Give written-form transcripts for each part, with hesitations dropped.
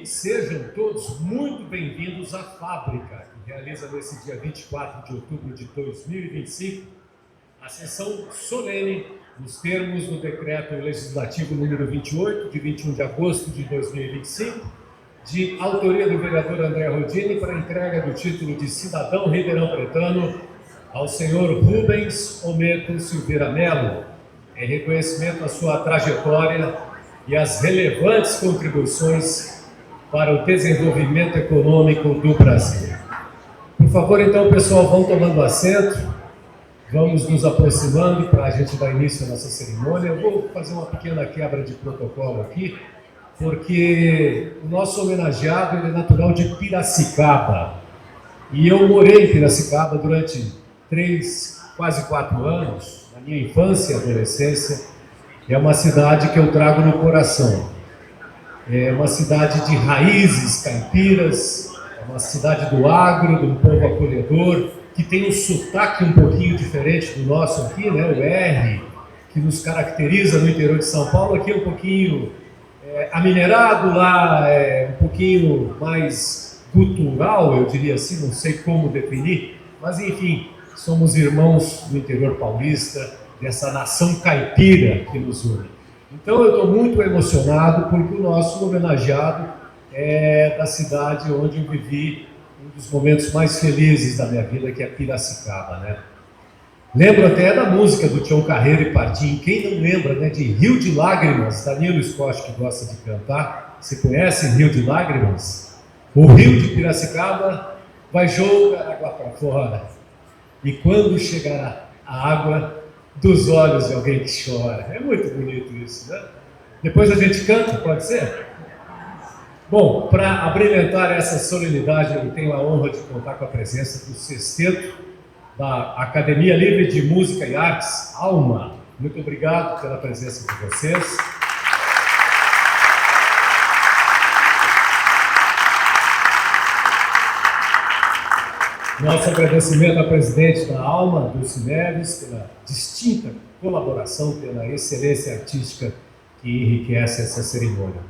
sejam todos muito bem-vindos à Fábrica, que realiza nesse dia 24 de outubro de 2025 a sessão solene nos termos do Decreto Legislativo número 28, de 21 de agosto de 2025, de autoria do vereador André Rodini, para a entrega do título de cidadão ribeirão-pretano ao senhor Rubens Ometo Silveira Melo, em reconhecimento à sua trajetória e às relevantes contribuições para o desenvolvimento econômico do Brasil. Por favor, então, pessoal, vão tomando assento, vamos nos aproximando para a gente dar início à nossa cerimônia. Eu vou fazer uma pequena quebra de protocolo aqui, porque o nosso homenageado ele é natural de Piracicaba, e eu morei em Piracicaba durante 3, quase 4 anos, na minha infância e adolescência. É uma cidade que eu trago no coração. É uma cidade de raízes caipiras, é uma cidade do agro, de um povo acolhedor, que tem um sotaque um pouquinho diferente do nosso aqui, né? O R, que nos caracteriza no interior de São Paulo, aqui é um pouquinho aminerado, lá é um pouquinho mais gutural, eu diria assim, não sei como definir, mas enfim, somos irmãos do interior paulista, dessa nação caipira que nos une. Então eu estou muito emocionado porque o nosso homenageado é da cidade onde eu vivi um dos momentos mais felizes da minha vida, que é Piracicaba, né? Lembro até da música do Tião Carreiro e Partim. Quem não lembra, né, de Rio de Lágrimas, Danilo Scott, que gosta de cantar. Você conhece Rio de Lágrimas? O rio de Piracicaba vai jogar água para fora, e quando chegar a água dos olhos de alguém que chora. É muito bonito isso, né? Depois a gente canta, pode ser? Bom, para abrilhantar essa solenidade, eu tenho a honra de contar com a presença do sexteto da Academia Livre de Música e Artes, ALMA. Muito obrigado pela presença de vocês. Nosso agradecimento ao presidente da ALMA, Dulce Neves, pela distinta colaboração, pela excelência artística que enriquece essa cerimônia.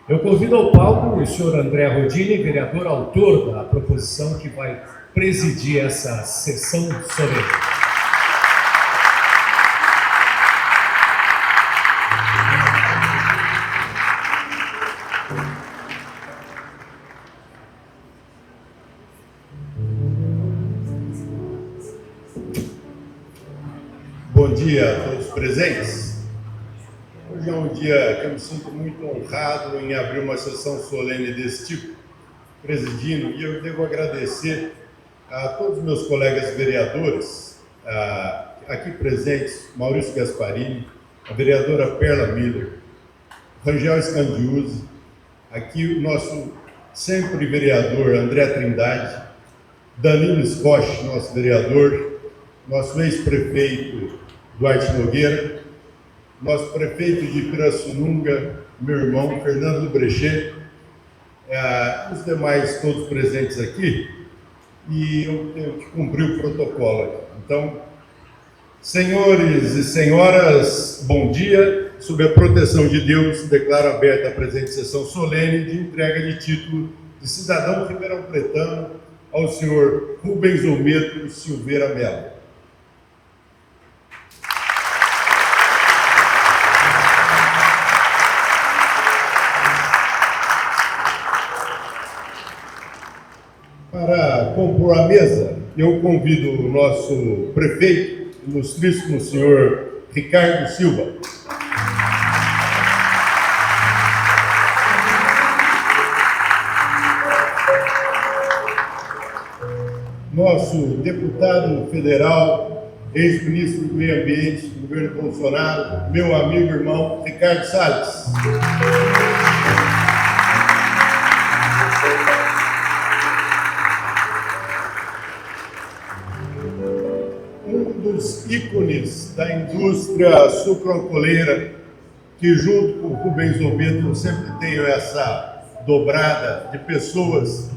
Eu convido ao palco o senhor André Rodini, vereador autor da proposição que vai presidir essa sessão solene. Bom dia a todos presentes. Hoje é um dia que eu me sinto muito honrado em abrir uma sessão solene desse tipo, presidindo, e eu devo agradecer a todos os meus colegas vereadores, aqui presentes, Maurício Gasparini, a vereadora Perla Miller, Rangel Scandiuzzi, aqui o nosso sempre vereador André Trindade, Danilo Scott, nosso vereador, nosso ex-prefeito Duarte Nogueira, nosso prefeito de Pirassununga, meu irmão Fernando Brechet, os demais todos presentes aqui, e eu tenho que cumprir o protocolo aqui. Então, senhores e senhoras, bom dia. Sob a proteção de Deus, declaro aberta a presente sessão solene de entrega de título de cidadão ribeirão-pretano ao senhor Rubens Ometo Silveira Melo. Para compor a mesa, eu convido o nosso prefeito, ilustríssimo senhor Ricardo Silva. Nosso deputado federal, ex-ministro do Meio Ambiente do governo Bolsonaro, meu amigo e irmão Ricardo Salles. Dos ícones da indústria sucroalcooleira, que junto com o Rubens Ometo eu sempre tenho essa dobrada de pessoas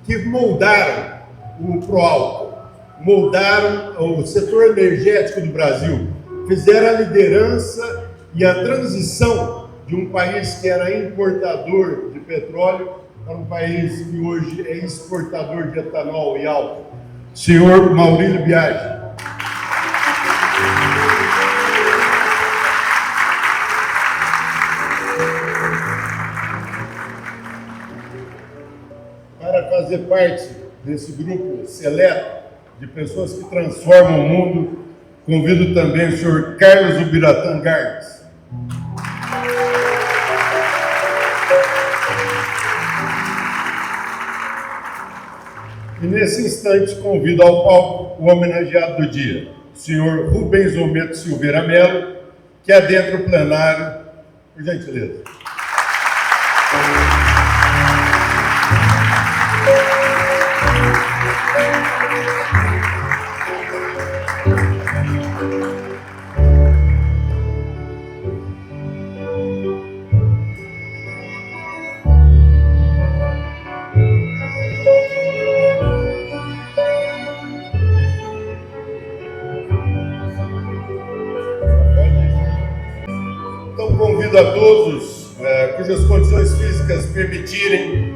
que moldaram o Proálcool, moldaram o setor energético do Brasil, fizeram a liderança e a transição de um país que era importador de petróleo para um país que hoje é exportador de etanol e álcool, senhor Maurílio Biagi. Para fazer parte desse grupo seleto de pessoas que transformam o mundo, convido também o senhor Carlos Ubiratã Gardes. E nesse instante convido ao palco o homenageado do dia, o senhor Rubens Ometo Silveira Melo, que adentra o plenário, por gentileza. Então convido a todos, cujas condições físicas permitirem,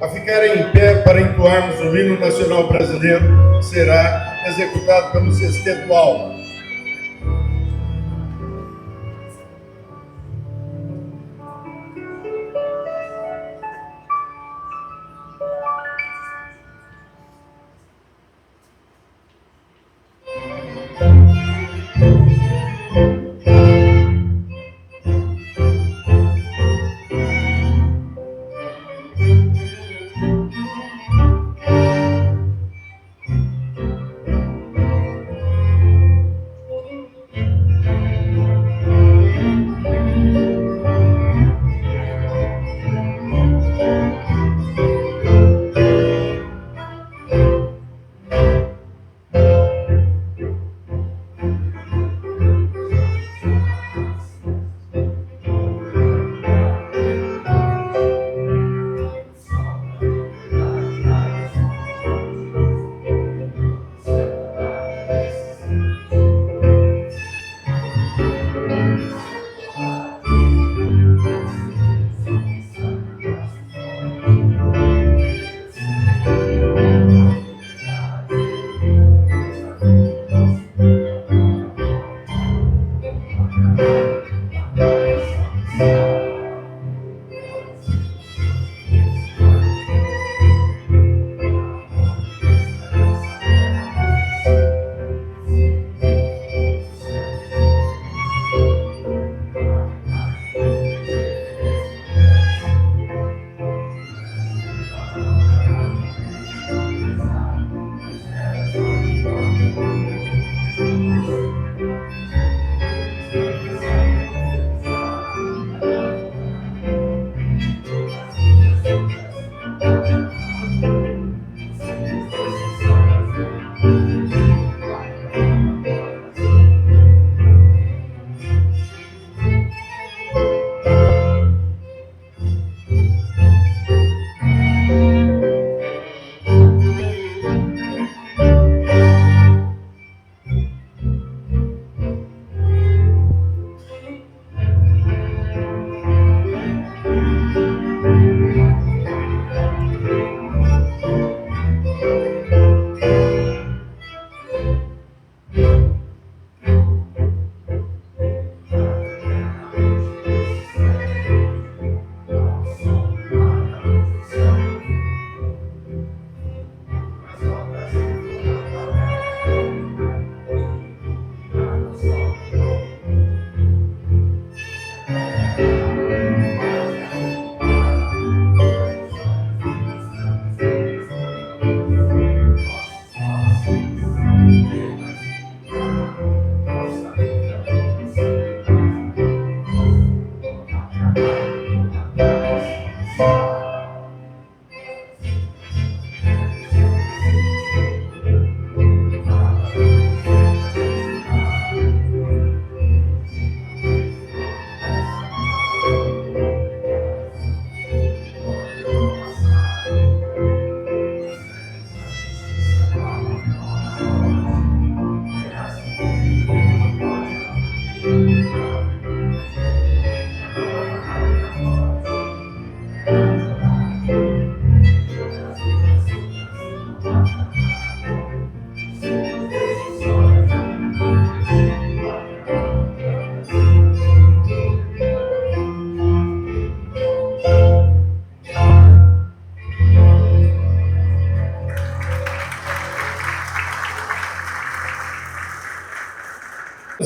a ficarem em pé para entoarmos o hino nacional brasileiro, que será executado pelo Sexteto Alma.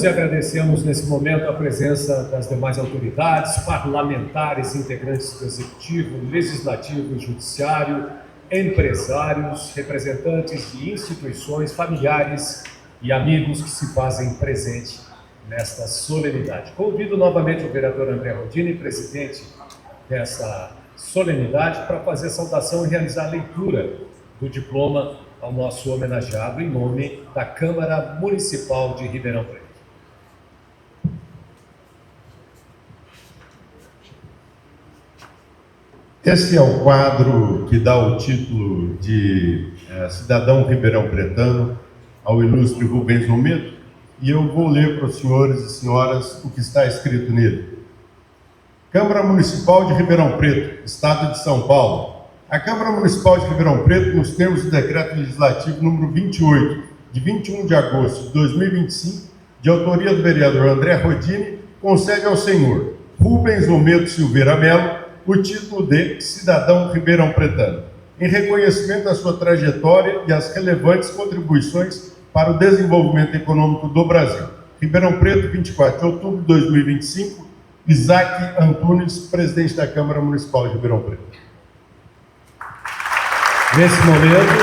e agradecemos nesse momento a presença das demais autoridades, parlamentares, integrantes do Executivo, Legislativo e Judiciário, empresários, representantes de instituições, familiares e amigos que se fazem presente nesta solenidade. Convido novamente o vereador André Rodini, presidente dessa solenidade, para fazer a saudação e realizar a leitura do diploma ao nosso homenageado em nome da Câmara Municipal de Ribeirão Preto. Esse é o quadro que dá o título de cidadão ribeirão-pretano ao ilustre Rubens Ometo, e eu vou ler para os senhores e senhoras o que está escrito nele. Câmara Municipal de Ribeirão Preto, Estado de São Paulo. A Câmara Municipal de Ribeirão Preto, nos termos do Decreto Legislativo número 28, de 21 de agosto de 2025, de autoria do vereador André Rodini, concede ao senhor Rubens Ometo Silveira Melo o título de cidadão ribeirão-pretano, em reconhecimento à sua trajetória e às relevantes contribuições para o desenvolvimento econômico do Brasil. Ribeirão Preto, 24 de outubro de 2025, Isaac Antunes, presidente da Câmara Municipal de Ribeirão Preto. Nesse momento,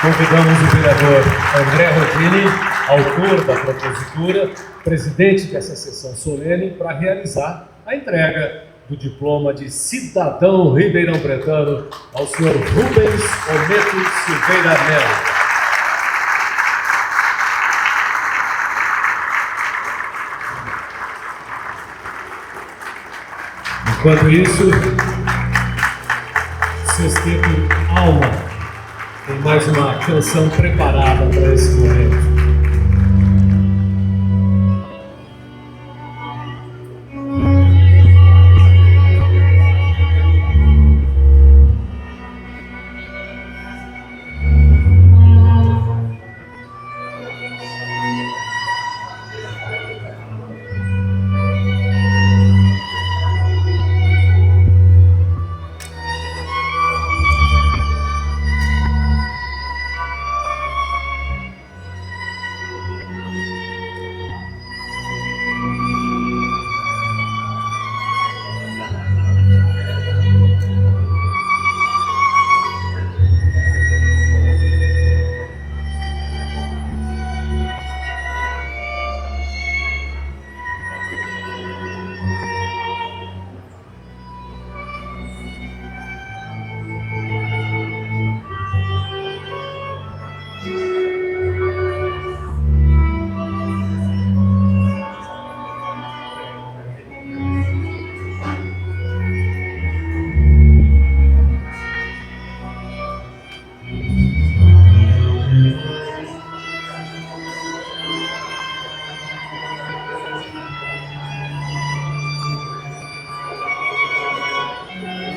convidamos o vereador André Rodini, autor da propositura, presidente dessa sessão solene, para realizar a entrega do diploma de cidadão ribeirão-pretano ao senhor Rubens Ometo Silveira Melo. Enquanto isso, Sexteto Alma tem mais uma canção preparada para esse momento.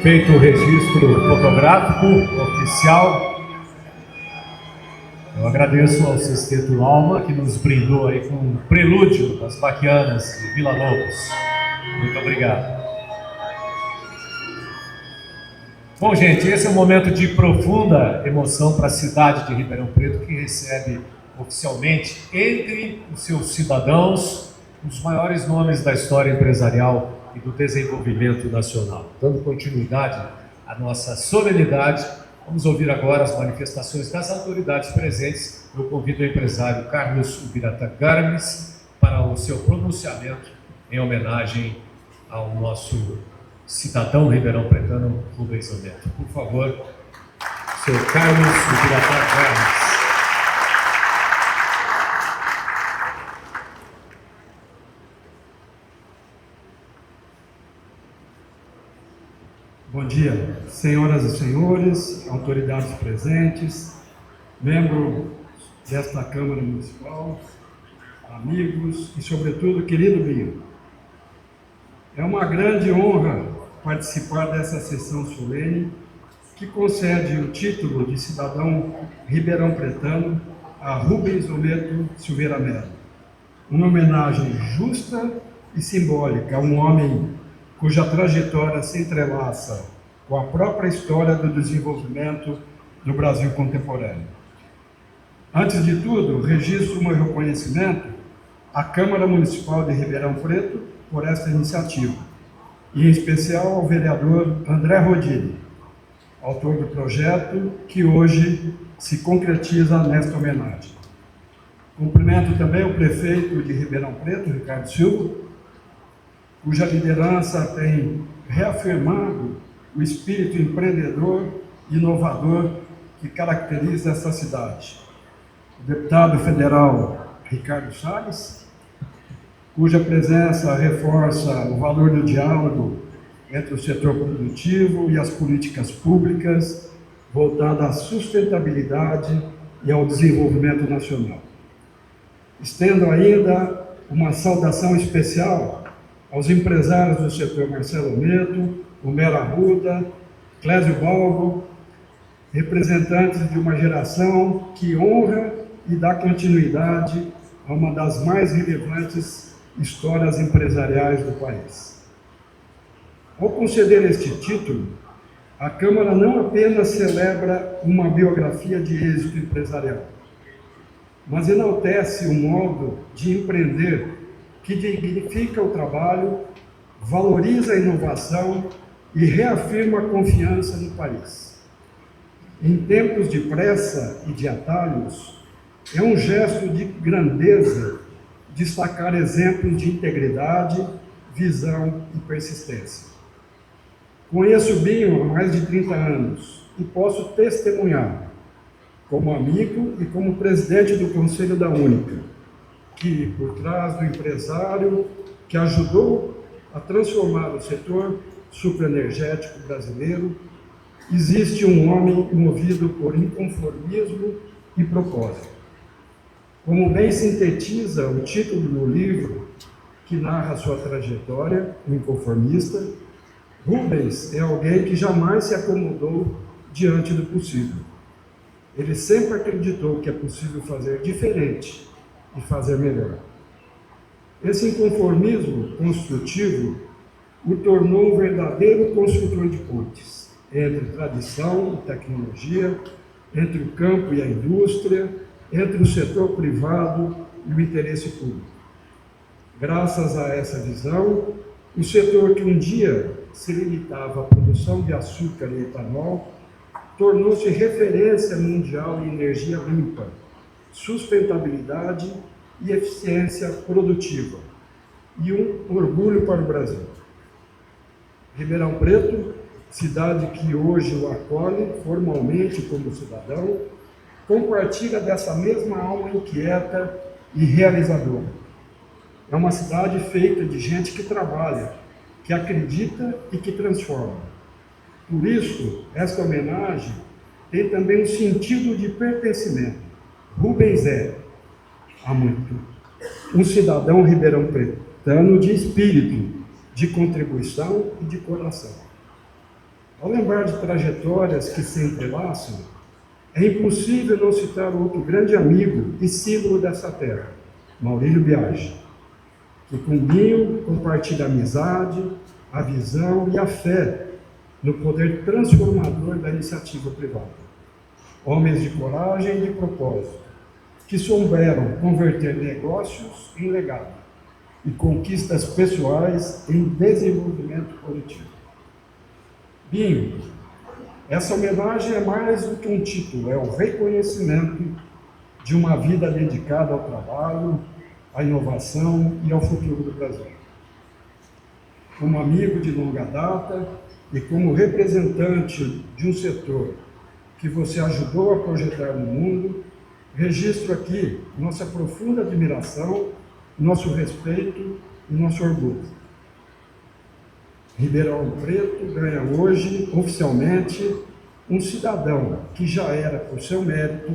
Feito o registro fotográfico oficial, eu agradeço ao Sexteto Alma, que nos brindou aí com um prelúdio das Baquianas de Vila Lobos. Muito obrigado. Bom, gente, esse é um momento de profunda emoção para a cidade de Ribeirão Preto, que recebe oficialmente, entre os seus cidadãos, os maiores nomes da história empresarial e do desenvolvimento nacional. Dando continuidade à nossa solenidade, vamos ouvir agora as manifestações das autoridades presentes. Eu convido o empresário Carlos Ubirata Garmes para o seu pronunciamento em homenagem ao nosso cidadão ribeirão-pretano Rubens Ometo. Por favor, senhor Carlos Ubirata Garmes. Bom dia, senhoras e senhores, autoridades presentes, membros desta Câmara Municipal, amigos e, sobretudo, querido Binho. É uma grande honra participar dessa sessão solene que concede o título de cidadão ribeirão-pretano a Rubens Ometo Silveira Melo. Uma homenagem justa e simbólica a um homem cuja trajetória se entrelaça com a própria história do desenvolvimento do Brasil contemporâneo. Antes de tudo, registro o meu reconhecimento a Câmara Municipal de Ribeirão Preto por esta iniciativa, e em especial ao vereador André Rodini, autor do projeto que hoje se concretiza nesta homenagem. Cumprimento também o prefeito de Ribeirão Preto, Ricardo Silva, cuja liderança tem reafirmado o espírito empreendedor e inovador que caracteriza essa cidade. O deputado federal Ricardo Salles, cuja presença reforça o valor do diálogo entre o setor produtivo e as políticas públicas voltadas à sustentabilidade e ao desenvolvimento nacional. Estendo ainda uma saudação especial aos empresários do setor Marcelo Neto, Homero Arruda, Clésio Balbo, representantes de uma geração que honra e dá continuidade a uma das mais relevantes histórias empresariais do país. Ao conceder este título, a Câmara não apenas celebra uma biografia de êxito empresarial, mas enaltece o modo de empreender que dignifica o trabalho, valoriza a inovação e reafirma a confiança no país. Em tempos de pressa e de atalhos, é um gesto de grandeza destacar exemplos de integridade, visão e persistência. Conheço o Binho há mais de 30 anos e posso testemunhar, como amigo e como presidente do Conselho da Única, que por trás do empresário que ajudou a transformar o setor supraenergético brasileiro, existe um homem movido por inconformismo e propósito. Como bem sintetiza o título do livro, que narra sua trajetória, O Inconformista, Rubens é alguém que jamais se acomodou diante do possível. Ele sempre acreditou que é possível fazer diferente e fazer melhor. Esse inconformismo construtivo o tornou um verdadeiro construtor de pontes entre tradição e tecnologia, entre o campo e a indústria, entre o setor privado e o interesse público. Graças a essa visão, o setor que um dia se limitava à produção de açúcar e etanol tornou-se referência mundial em energia limpa, sustentabilidade e eficiência produtiva, e um orgulho para o Brasil. Ribeirão Preto, cidade que hoje o acolhe formalmente como cidadão, compartilha dessa mesma alma inquieta e realizadora. É uma cidade feita de gente que trabalha, que acredita e que transforma. Por isso, esta homenagem tem também um sentido de pertencimento. Rubens é, há muito, um cidadão ribeirão pretano de espírito, de contribuição e de coração. Ao lembrar de trajetórias que se entrelaçam, é impossível não citar outro grande amigo e símbolo dessa terra, Maurílio Biagi, que com Binho compartilha a amizade, a visão e a fé no poder transformador da iniciativa privada. Homens de coragem e de propósito, que souberam converter negócios em legado e conquistas pessoais em desenvolvimento coletivo. Binho, essa homenagem é mais do que um título, é o reconhecimento de uma vida dedicada ao trabalho, à inovação e ao futuro do Brasil. Como amigo de longa data e como representante de um setor que você ajudou a projetar no mundo, registro aqui nossa profunda admiração, nosso respeito e nosso orgulho. Ribeirão Preto ganha hoje, oficialmente, um cidadão que já era, por seu mérito,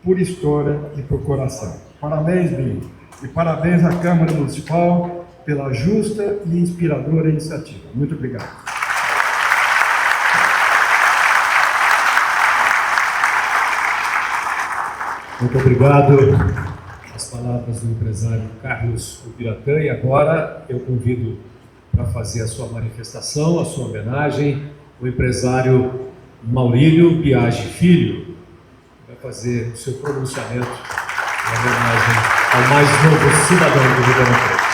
por história e por coração. Parabéns, Binho, e parabéns à Câmara Municipal pela justa e inspiradora iniciativa. Muito obrigado. Muito obrigado. As palavras do empresário Carlos Ubiratã. E agora eu convido para fazer a sua manifestação, a sua homenagem, o empresário Maurílio Biagi Filho. Vai fazer o seu pronunciamento em homenagem ao mais novo cidadão do Ribeirão Preto.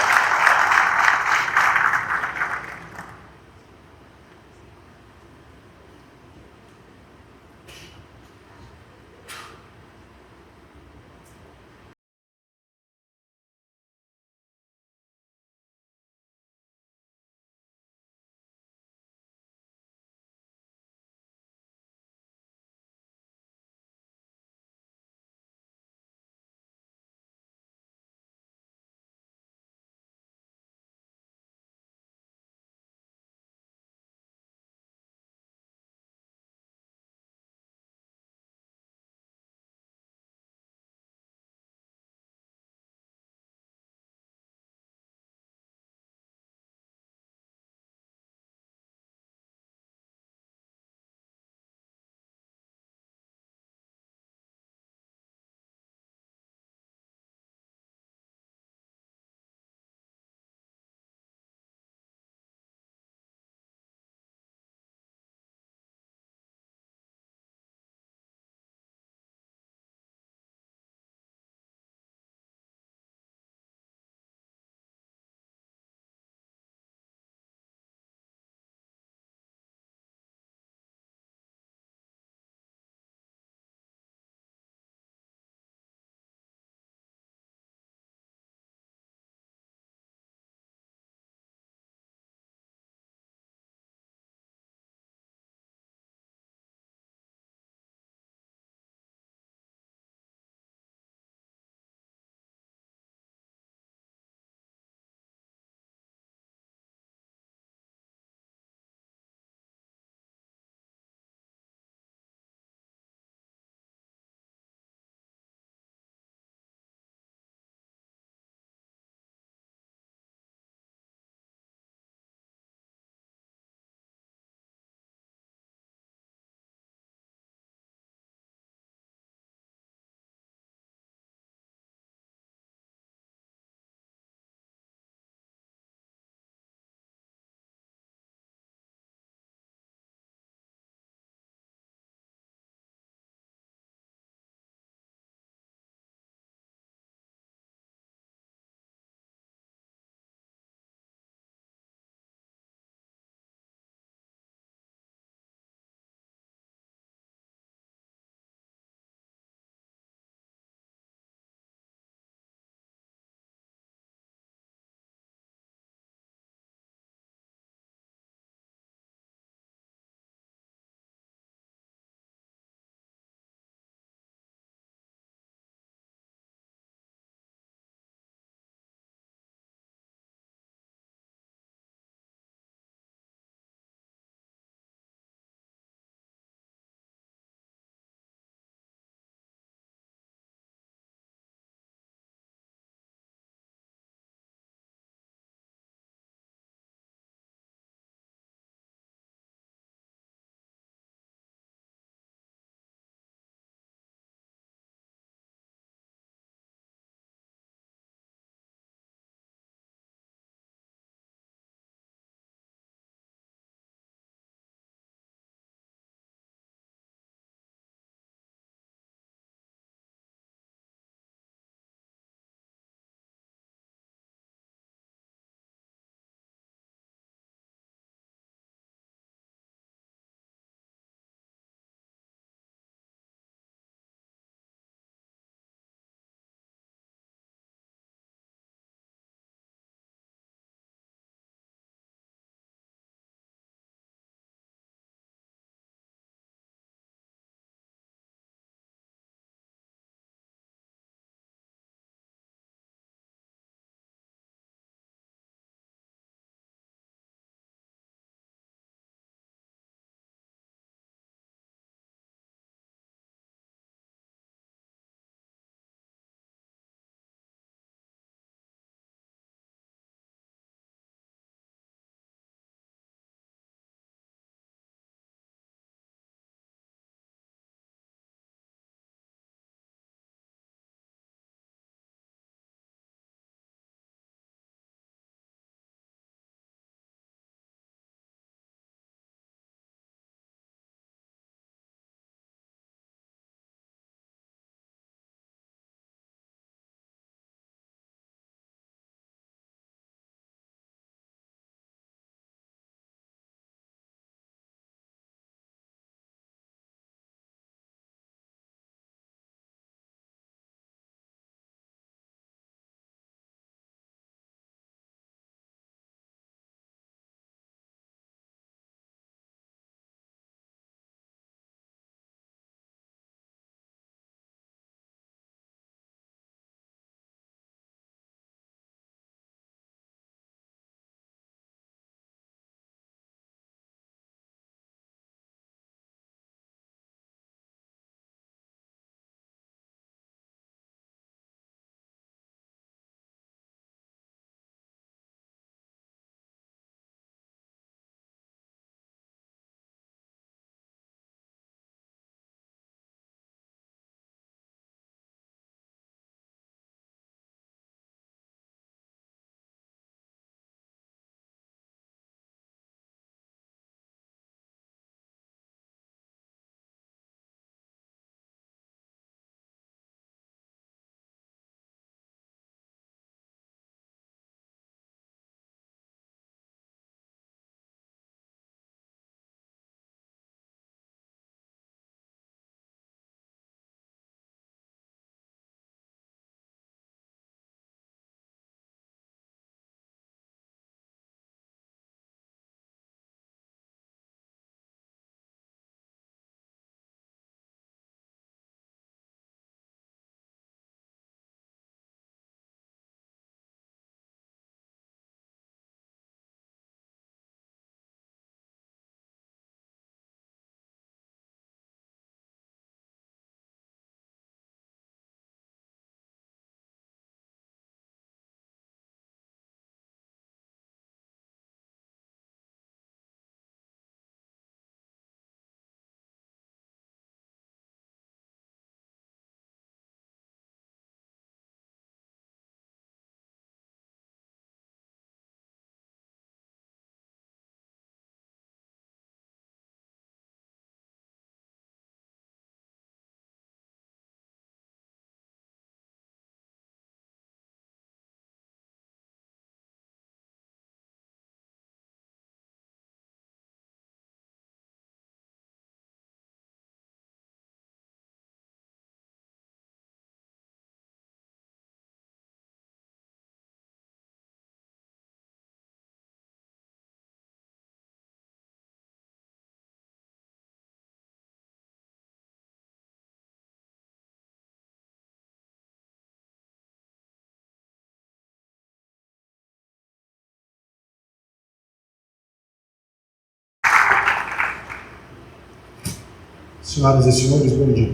Senhoras e senhores, bom dia.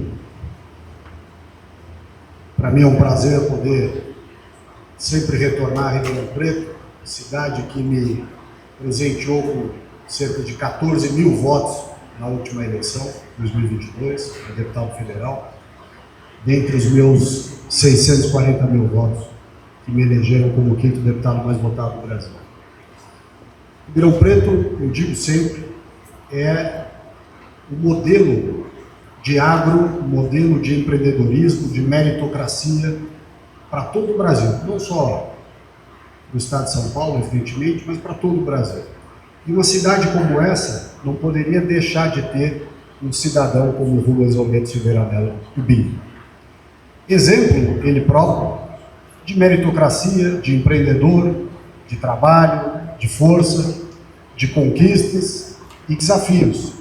Para mim é um prazer poder sempre retornar a Ribeirão Preto, cidade que me presenteou com cerca de 14 mil votos na última eleição, 2022, para deputado federal, dentre os meus 640 mil votos que me elegeram como o quinto deputado mais votado do Brasil. Ribeirão Preto, eu digo sempre, é o modelo de agro, modelo de empreendedorismo, de meritocracia para todo o Brasil, não só do estado de São Paulo, evidentemente, mas para todo o Brasil. E uma cidade como essa não poderia deixar de ter um cidadão como Rubens Almeida Silveira Mello, o Binho. Exemplo, ele próprio, de meritocracia, de empreendedor, de trabalho, de força, de conquistas e desafios.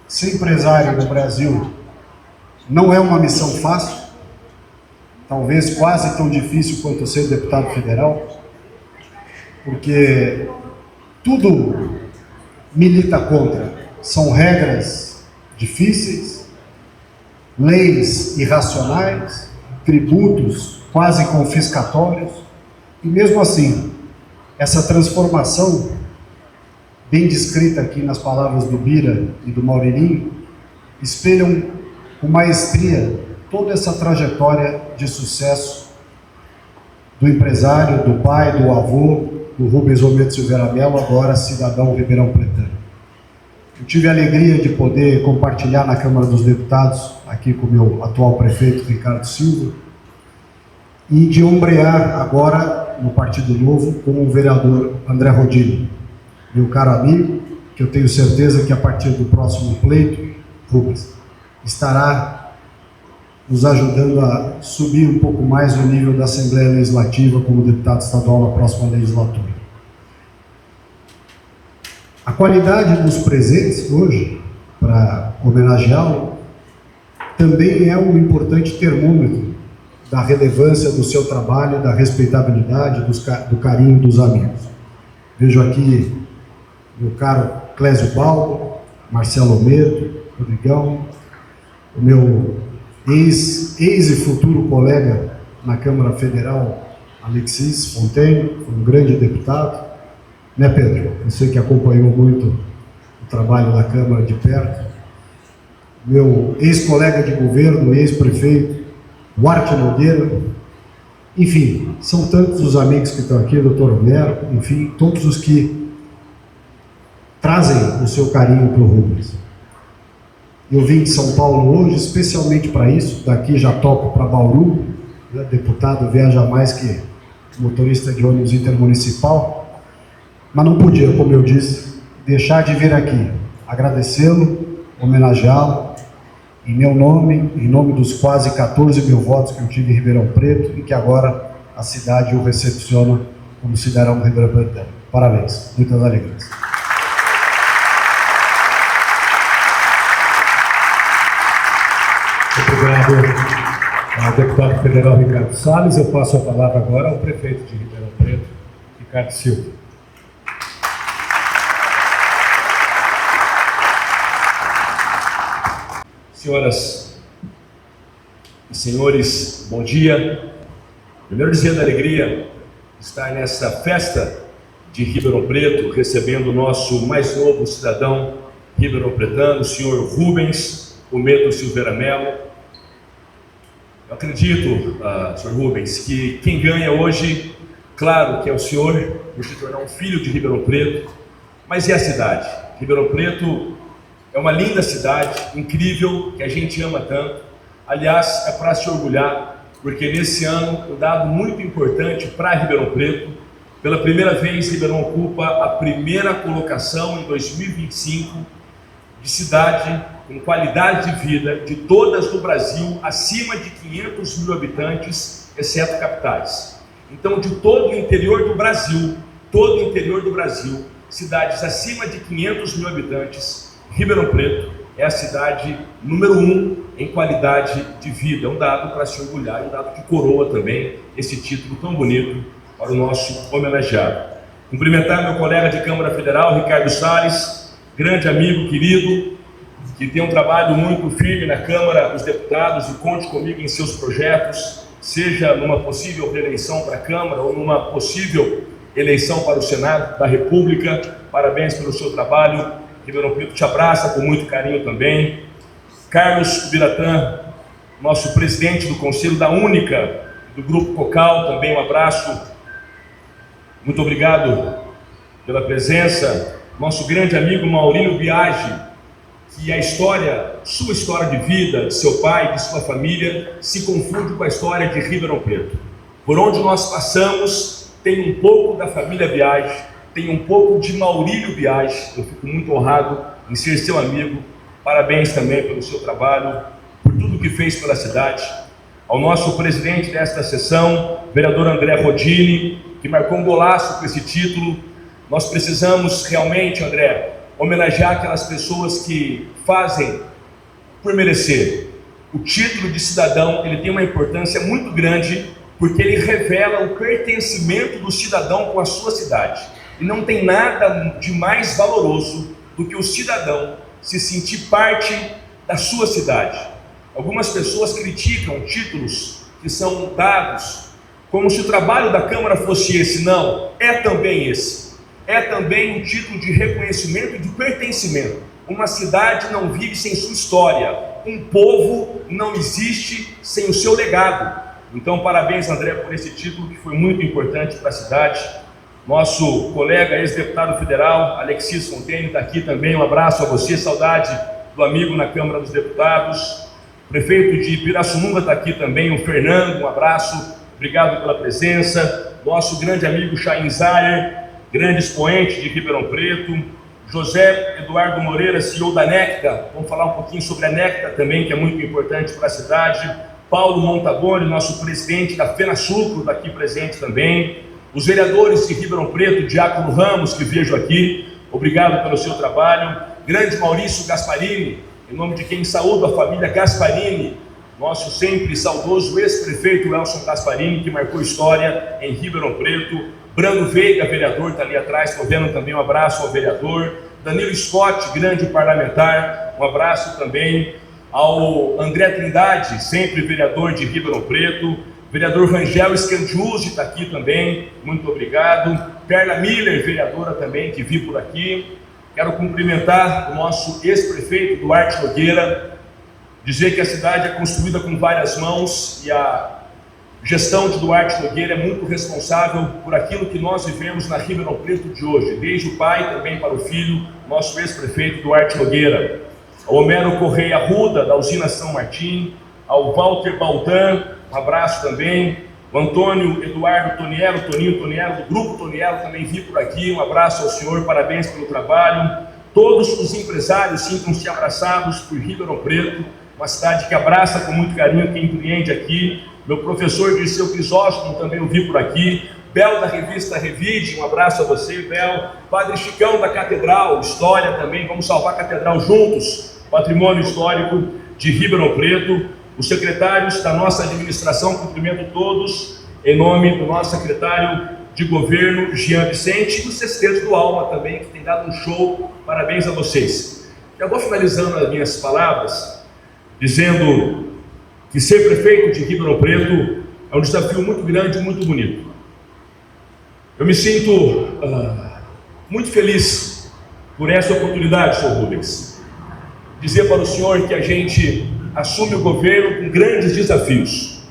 Ser empresário no Brasil não é uma missão fácil, talvez quase tão difícil quanto ser deputado federal, porque tudo milita contra. São regras difíceis, leis irracionais, tributos quase confiscatórios, e mesmo assim, essa transformação, bem descrita aqui nas palavras do Bira e do Maurininho, espelham com maestria toda essa trajetória de sucesso do empresário, do pai, do avô, do Rubens Almeida Silveira Mello, agora cidadão ribeirão pretano. Eu tive a alegria de poder compartilhar na Câmara dos Deputados, aqui com o meu atual prefeito, Ricardo Silva, e de ombrear agora, no Partido Novo, com o vereador André Rodilho, meu caro amigo, que eu tenho certeza que a partir do próximo pleito, Rubens, estará nos ajudando a subir um pouco mais o nível da Assembleia Legislativa como deputado estadual na próxima legislatura. A qualidade dos presentes hoje, para homenageá-lo, também é um importante termômetro da relevância do seu trabalho, da respeitabilidade, do carinho dos amigos. Vejo aqui meu caro Clésio Balbo, Marcelo Medo, Rodrigão, o meu ex e futuro colega na Câmara Federal, Alexis Fontaine, um grande deputado, né, Pedro? Eu sei que acompanhou muito o trabalho da Câmara de perto. Meu ex-colega de governo, ex-prefeito, Duarte Nogueira. Enfim, são tantos os amigos que estão aqui, doutor Romero, enfim, todos os que trazem o seu carinho para o Rubens. Eu vim de São Paulo hoje, especialmente para isso, daqui já topo para Bauru, né? Deputado viaja mais que motorista de ônibus intermunicipal, mas não podia, como eu disse, deixar de vir aqui, agradecê-lo, homenageá-lo, em meu nome, em nome dos quase 14 mil votos que eu tive em Ribeirão Preto e que agora a cidade o recepciona como cidadão do Ribeirão Preto. Parabéns, muitas alegrias. Obrigado ao deputado federal Ricardo Salles. Eu passo a palavra agora ao prefeito de Ribeirão Preto, Ricardo Silva. Senhoras e senhores, bom dia. Primeiro dizendo a alegria de estar nessa festa de Ribeirão Preto, recebendo o nosso mais novo cidadão ribeirão-pretano, o senhor Rubens Almeida Silveira Mello. Eu acredito, senhor Rubens, que quem ganha hoje, claro que é o senhor, por se tornar um filho de Ribeirão Preto, mas é a cidade. Ribeirão Preto é uma linda cidade, incrível, que a gente ama tanto. Aliás, é para se orgulhar, porque nesse ano, um dado muito importante para Ribeirão Preto, pela primeira vez, Ribeirão ocupa a primeira colocação em 2025 de cidade com qualidade de vida de todas do Brasil, acima de 500 mil habitantes, exceto capitais. Então, de todo o interior do Brasil, cidades acima de 500 mil habitantes, Ribeirão Preto é a cidade número 1 em qualidade de vida. É um dado para se orgulhar, é um dado que coroa também esse título tão bonito para o nosso homenageado. Cumprimentar meu colega de Câmara Federal, Ricardo Salles, grande amigo, querido, que tem um trabalho muito firme na Câmara dos Deputados e conte comigo em seus projetos, seja numa possível reeleição para a Câmara ou numa possível eleição para o Senado da República. Parabéns pelo seu trabalho. Ribeirão Preto te abraça com muito carinho também. Carlos Biratã, nosso presidente do Conselho da Única, do Grupo Cocal, também um abraço. Muito obrigado pela presença. Nosso grande amigo Maurílio Biagi, que a história, sua história de vida, de seu pai, de sua família, se confunde com a história de Ribeirão Preto. Por onde nós passamos, tem um pouco da família Biagi, tem um pouco de Maurílio Biagi. Eu fico muito honrado em ser seu amigo. Parabéns também pelo seu trabalho, por tudo que fez pela cidade. Ao nosso presidente desta sessão, vereador André Rodini, que marcou um golaço com esse título. Nós precisamos realmente, André, homenagear aquelas pessoas que fazem por merecer. O título de cidadão, ele tem uma importância muito grande, porque ele revela o pertencimento do cidadão com a sua cidade. E não tem nada de mais valoroso do que o cidadão se sentir parte da sua cidade. Algumas pessoas criticam títulos que são dados como se o trabalho da Câmara fosse esse. Não, é também esse. É também um título de reconhecimento e de pertencimento. Uma cidade não vive sem sua história. Um povo não existe sem o seu legado. Então, parabéns, André, por esse título que foi muito importante para a cidade. Nosso colega ex-deputado federal, Alexis Fontaine, está aqui também. Um abraço a você, saudade do amigo na Câmara dos Deputados. O prefeito de Pirassununga está aqui também, o Fernando, um abraço. Obrigado pela presença. Nosso grande amigo Chaim Zayer, grande expoente de Ribeirão Preto. José Eduardo Moreira, CEO da Necta. Vamos falar um pouquinho sobre a Necta também, que é muito importante para a cidade. Paulo Montaboni, nosso presidente da FenaSucro, está aqui presente também. Os vereadores de Ribeirão Preto, Diácono Ramos, que vejo aqui, obrigado pelo seu trabalho. Grande Maurício Gasparini, em nome de quem saúdo a família Gasparini, nosso sempre saudoso ex-prefeito Elson Gasparini, que marcou história em Ribeirão Preto. Brando Veiga, vereador, está ali atrás, estou vendo também, um abraço ao vereador. Danilo Scott, grande parlamentar, um abraço também. Ao André Trindade, sempre vereador de Ribeirão Preto. Vereador Rangel Scandiuzzi está aqui também, muito obrigado. Perla Miller, vereadora também, que vi por aqui. Quero cumprimentar o nosso ex-prefeito Duarte Nogueira, dizer que a cidade é construída com várias mãos e a gestão de Duarte Nogueira é muito responsável por aquilo que nós vivemos na Ribeirão Preto de hoje, desde o pai também para o filho, nosso ex-prefeito Duarte Nogueira. Ao Homero Correia Arruda, da usina São Martim, ao Walter Baldan, um abraço também. O Antônio Eduardo Toniello, Toninho Toniello, do Grupo Toniello, também vi por aqui. Um abraço ao senhor, parabéns pelo trabalho. Todos os empresários sintam-se abraçados por Ribeirão Preto, uma cidade que abraça com muito carinho quem empreende aqui. Meu professor Dirceu Crisóstomo também o vi por aqui. Bel, da revista Revide, um abraço a você, Bel. Padre Chicão, da Catedral, História também, vamos salvar a Catedral juntos. Patrimônio histórico de Ribeirão Preto. Os secretários da nossa administração, cumprimento todos, em nome do nosso secretário de governo, Jean Vicente, e o Sexteto do Alma também, que tem dado um show. Parabéns a vocês. Já vou finalizando as minhas palavras, dizendo que ser prefeito de Ribeirão Preto é um desafio muito grande e muito bonito. Eu me sinto muito feliz por essa oportunidade, senhor Rubens. Dizer para o senhor que a gente assume o governo com grandes desafios.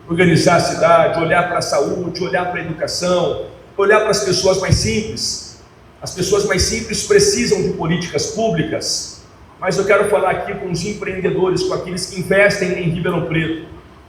Organizar a cidade, olhar para a saúde, olhar para a educação, olhar para as pessoas mais simples. As pessoas mais simples precisam de políticas públicas, mas eu quero falar aqui com os empreendedores, com aqueles que investem em Ribeirão Preto.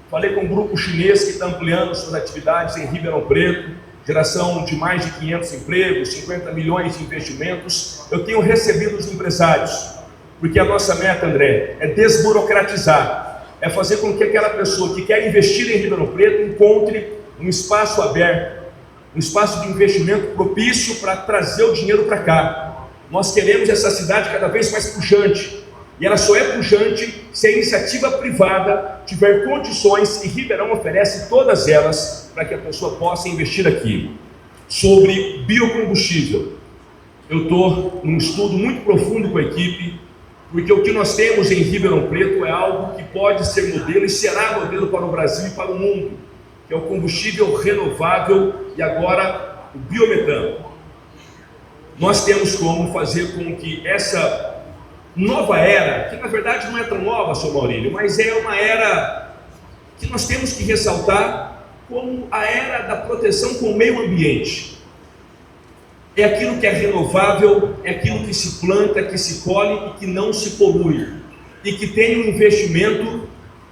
Falei com um grupo chinês que está ampliando suas atividades em Ribeirão Preto, geração de mais de 500 empregos, 50 milhões de investimentos. Eu tenho recebido os empresários, porque a nossa meta, André, é desburocratizar, é fazer com que aquela pessoa que quer investir em Ribeirão Preto encontre um espaço aberto, um espaço de investimento propício para trazer o dinheiro para cá. Nós queremos essa cidade cada vez mais puxante, e ela só é puxante se a iniciativa privada tiver condições, e Ribeirão oferece todas elas para que a pessoa possa investir aqui. Sobre biocombustível, eu estou num estudo muito profundo com a equipe. porque o que nós temos em Ribeirão Preto é algo que pode ser modelo e será modelo para o Brasil e para o mundo, que é o combustível renovável e agora o biometano. Nós temos como fazer com que essa nova era, que na verdade não é tão nova, Sr. Maurílio, mas é uma era que nós temos que ressaltar como a era da proteção com o meio ambiente. É aquilo que é renovável, é aquilo que se planta, que se colhe e que não se polui, e que tem um investimento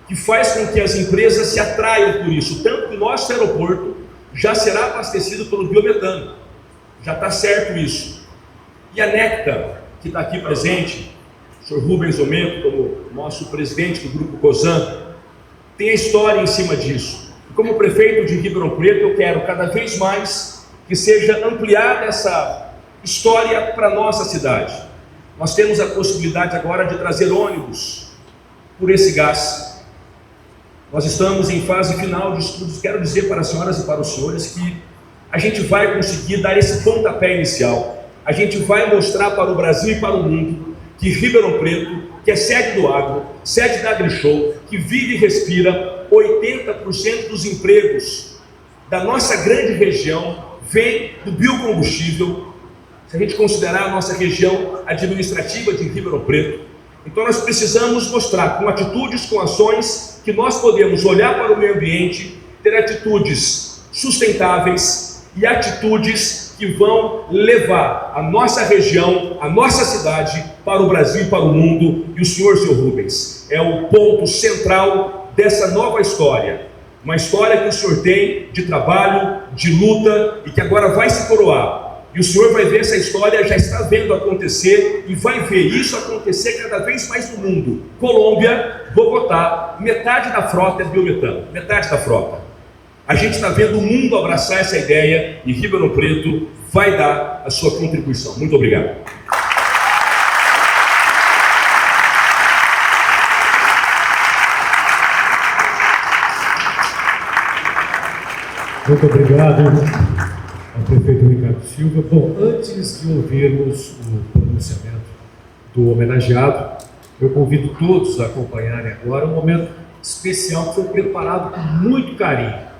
que faz com que as empresas se atraiam por isso, tanto que o nosso aeroporto já será abastecido pelo biometano, já está certo isso. E a Necta, que está aqui presente, o Sr. Rubens Ometo, como nosso presidente do Grupo Cosan, tem a história em cima disso. E como prefeito de Ribeirão Preto, eu quero cada vez mais que seja ampliada essa história para a nossa cidade. Nós temos a possibilidade agora de trazer ônibus por esse gás. Nós estamos em fase final de estudos. Quero dizer para as senhoras e para os senhores que a gente vai conseguir dar esse pontapé inicial. A gente vai mostrar para o Brasil e para o mundo que Ribeirão Preto, que é sede do agro, sede da AgriShow, que vive e respira 80% dos empregos da nossa grande região, vem do biocombustível. Se a gente considerar a nossa região administrativa de Ribeirão Preto, então nós precisamos mostrar com atitudes, com ações, que nós podemos olhar para o meio ambiente, ter atitudes sustentáveis e atitudes que vão levar a nossa região, a nossa cidade para o Brasil e para o mundo. E o senhor, seu Rubens, é o ponto central dessa nova história. Uma história que o senhor tem de trabalho, de luta e que agora vai se coroar. E o senhor vai ver essa história, já está vendo acontecer e vai ver isso acontecer cada vez mais no mundo. Colômbia, Bogotá, metade da frota é biometano, metade da frota. A gente está vendo o mundo abraçar essa ideia e Ribeirão Preto vai dar a sua contribuição. Muito obrigado. Muito obrigado ao prefeito Ricardo Silva. Bom, antes de ouvirmos o pronunciamento do homenageado, eu convido todos a acompanharem agora um momento especial que foi preparado com muito carinho.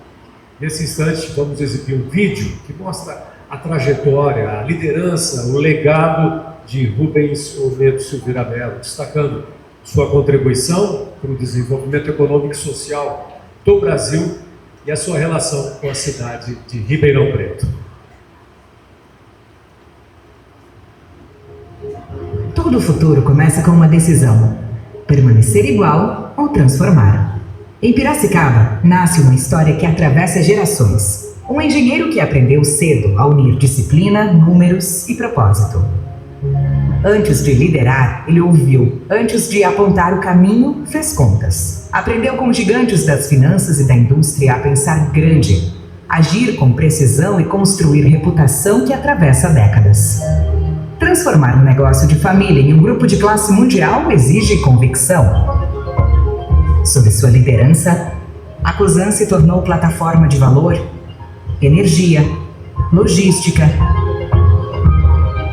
Nesse instante, vamos exibir um vídeo que mostra a trajetória, a liderança, o legado de Rubens Ometo Silveira Mello, destacando sua contribuição para o desenvolvimento econômico e social do Brasil e a sua relação com a cidade de Ribeirão Preto. Todo futuro começa com uma decisão: permanecer igual ou transformar. Em Piracicaba, nasce uma história que atravessa gerações. Um engenheiro que aprendeu cedo a unir disciplina, números e propósito. Antes de liderar, ele ouviu. Antes de apontar o caminho, fez contas. Aprendeu com gigantes das finanças e da indústria a pensar grande, agir com precisão e construir reputação que atravessa décadas. Transformar um negócio de família em um grupo de classe mundial exige convicção. Sob sua liderança, a Cosan se tornou plataforma de valor, energia, logística,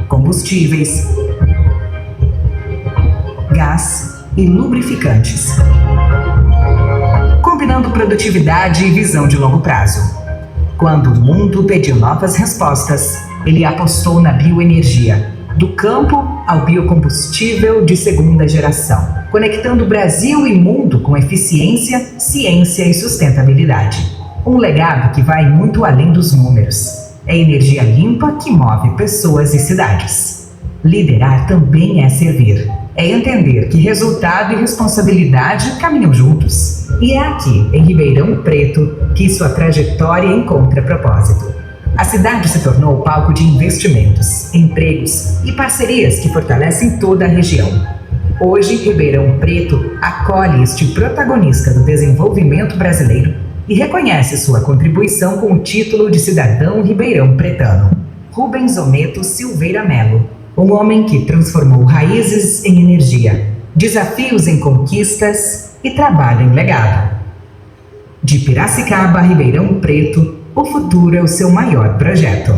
combustíveis, gás e lubrificantes, combinando produtividade e visão de longo prazo. Quando o mundo pediu novas respostas, ele apostou na bioenergia, do campo ao biocombustível de segunda geração, conectando Brasil e mundo com eficiência, ciência e sustentabilidade. Um legado que vai muito além dos números. É energia limpa que move pessoas e cidades. Liderar também é servir. É entender que resultado e responsabilidade caminham juntos. E é aqui, em Ribeirão Preto, que sua trajetória encontra propósito. A cidade se tornou palco de investimentos, empregos e parcerias que fortalecem toda a região. Hoje, Ribeirão Preto acolhe este protagonista do desenvolvimento brasileiro e reconhece sua contribuição com o título de cidadão ribeirão pretano. Rubens Ometo Silveira Mello, um homem que transformou raízes em energia, desafios em conquistas e trabalho em legado. De Piracicaba a Ribeirão Preto, o futuro é o seu maior projeto.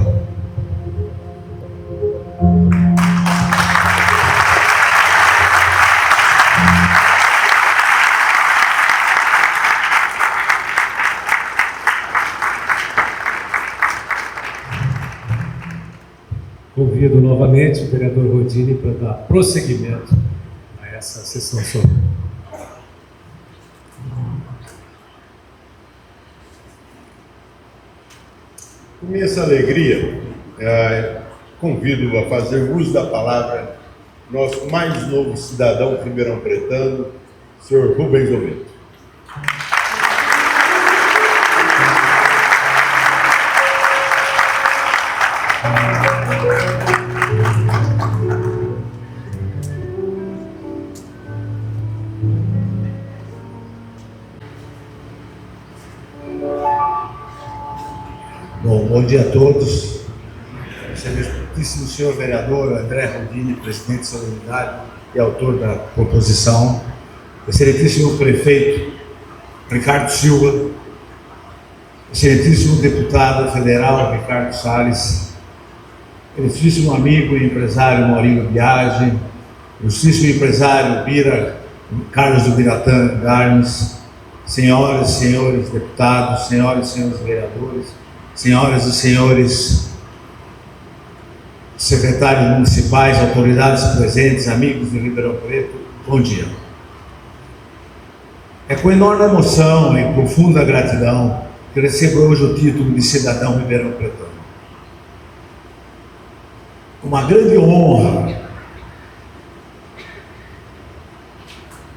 novamente o vereador Rodini para dar prosseguimento a essa sessão solene. Com imensa alegria, convido a fazer uso da palavra nosso mais novo cidadão ribeirão-pretano, senhor Rubens Ometo. Bom dia a todos. Excelentíssimo senhor vereador André Rodini, presidente de Solenidade e autor da proposição. Excelentíssimo prefeito Ricardo Silva. Excelentíssimo deputado federal Ricardo Salles. Excelentíssimo amigo e empresário Maurílio Biagi. Ilustríssimo empresário Carlos do Biratã Garnes. Senhoras e senhores deputados, senhoras e senhores vereadores, senhoras e senhores secretários municipais, autoridades presentes, amigos de Ribeirão Preto, bom dia. É com enorme emoção e profunda gratidão que recebo hoje o título de cidadão ribeirão-pretano. Uma grande honra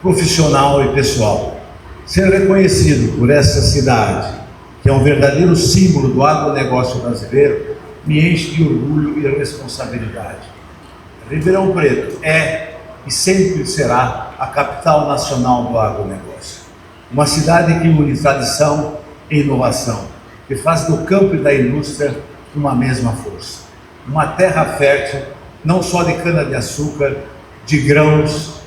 profissional e pessoal ser reconhecido por essa cidade, que é um verdadeiro símbolo do agronegócio brasileiro, me enche de orgulho e responsabilidade. Ribeirão Preto é e sempre será a capital nacional do agronegócio. Uma cidade que une tradição e inovação, que faz do campo e da indústria uma mesma força. Uma terra fértil, não só de cana-de-açúcar, de grãos,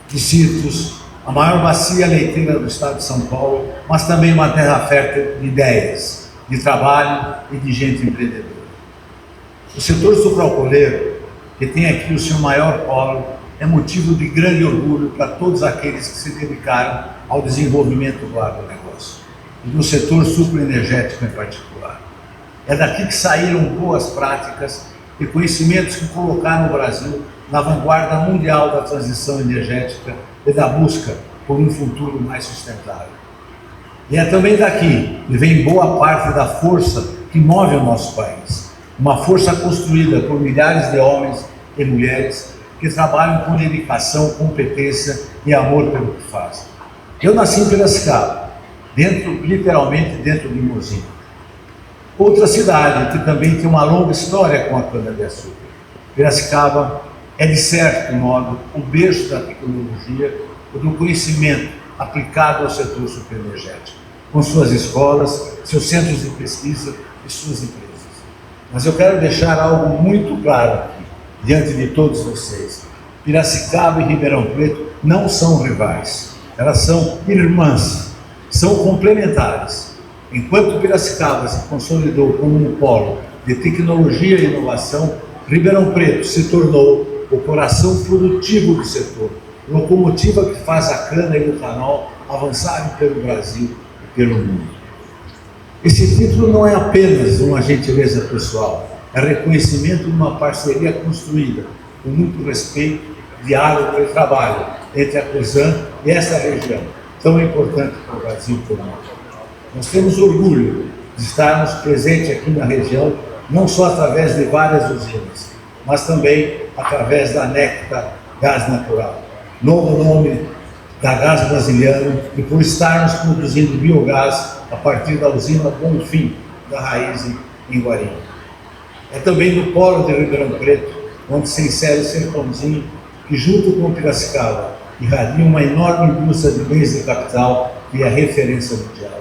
de citros, a maior bacia leiteira do estado de São Paulo, mas também uma terra fértil de ideias, de trabalho e de gente empreendedora. O setor sucroalcooleiro, que tem aqui o seu maior polo, é motivo de grande orgulho para todos aqueles que se dedicaram ao desenvolvimento do agronegócio e do setor sucroenergético em particular. É daqui que saíram boas práticas e conhecimentos que colocaram o Brasil na vanguarda mundial da transição energética e da busca por um futuro mais sustentável. E é também daqui que vem boa parte da força que move o nosso país. Uma força construída por milhares de homens e mulheres que trabalham com dedicação, competência e amor pelo que fazem. Eu nasci em Piracicaba, literalmente dentro de Mozinho. Outra cidade que também tem uma longa história com a cana-de-açúcar. Piracicaba é, de certo modo, o berço da tecnologia e do conhecimento aplicado ao setor sucroenergético, com suas escolas, seus centros de pesquisa e suas empresas. Mas eu quero deixar algo muito claro aqui, diante de todos vocês. Piracicaba e Ribeirão Preto não são rivais, elas são irmãs, são complementares. Enquanto Piracicaba se consolidou como um polo de tecnologia e inovação, Ribeirão Preto se tornou o coração produtivo do setor, locomotiva que faz a cana e o canal avançarem pelo Brasil e pelo mundo. Esse título não é apenas uma gentileza pessoal, é reconhecimento de uma parceria construída com muito respeito, diálogo e trabalho entre a COSAN e essa região, tão importante para o Brasil e para o mundo. Nós temos orgulho de estarmos presentes aqui na região, não só através de várias usinas, mas também através da Necta Gás Natural, novo nome da Gás Brasiliano, e por estarmos produzindo biogás a partir da usina Bonfim, da Raiz em Guarim. É também no polo de Ribeirão Preto, onde se insere o Sertãozinho, que junto com Piracicaba irradia uma enorme indústria de bens de capital que é a referência mundial.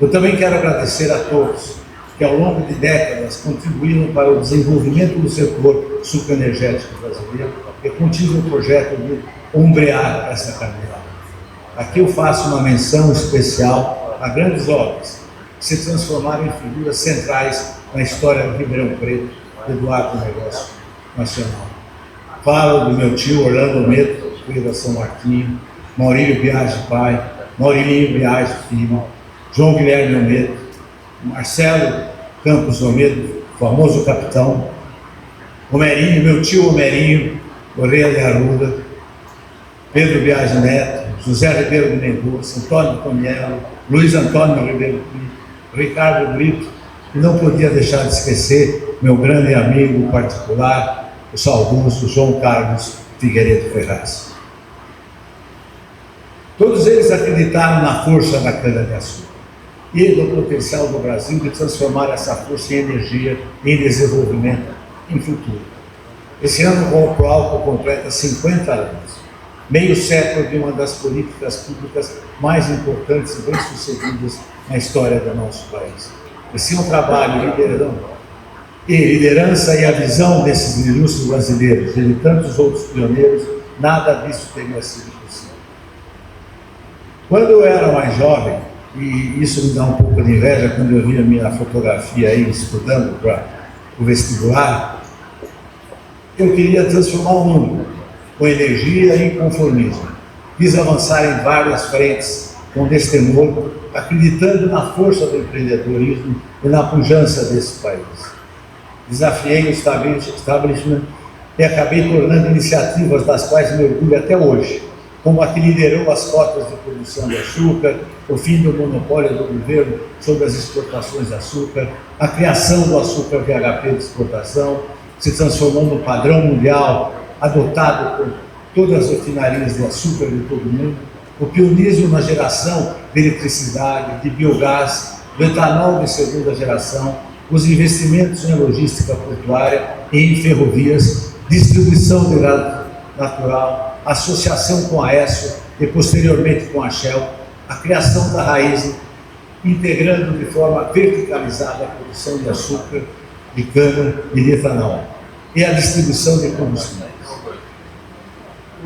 Eu também quero agradecer a todos que ao longo de décadas contribuíram para o desenvolvimento do setor sucroenergético brasileiro e contive o projeto de ombrear essa caminhada. Aqui eu faço uma menção especial a grandes obras que se transformaram em figuras centrais na história do Ribeirão Preto e do agronegócio nacional. Falo do meu tio Orlando Ometo, filho da São Martinho, Maurílio Biagi pai, Maurilinho Biagi filho, João Guilherme Ometo, Marcelo Campos Ometo, famoso capitão, Homerinho, meu tio Homerinho, Correia de Arruda, Pedro Biagi Neto, José Ribeiro de Mendonça, Antônio Toniello, Luiz Antônio Ribeiro Pinto, Ricardo Brito, e não podia deixar de esquecer meu grande amigo particular, o saudoso João Carlos Figueiredo Ferraz. Todos eles acreditaram na força da cana-de-açúcar e no potencial do Brasil de transformar essa força em energia, em desenvolvimento, em futuro. Esse ano o Proalco completa 50 anos, meio século de uma das políticas públicas mais importantes e bem-sucedidas na história do nosso país. Esse é um trabalho liderança e a visão desses ilustres brasileiros e de tantos outros pioneiros, nada disso teria sido possível. Quando eu era mais jovem, e isso me dá um pouco de inveja quando eu vi a minha fotografia aí estudando para o vestibular, eu queria transformar o mundo com energia e inconformismo. Quis avançar em várias frentes com destemor, acreditando na força do empreendedorismo e na pujança desse país. Desafiei o establishment e acabei tornando iniciativas das quais me orgulho até hoje, como a que liderou as cotas de produção de açúcar, o fim do monopólio do governo sobre as exportações de açúcar, a criação do açúcar VHP de exportação, se transformou no padrão mundial adotado por todas as refinarias de açúcar de todo o mundo, o pioneirismo na geração de eletricidade, de biogás, do etanol de segunda geração, os investimentos em logística portuária e em ferrovias, distribuição de gás natural, associação com a Aécio e posteriormente com a Shell, a criação da Raiz, integrando de forma verticalizada a produção de açúcar, de cana e de etanol, e a distribuição de combustíveis.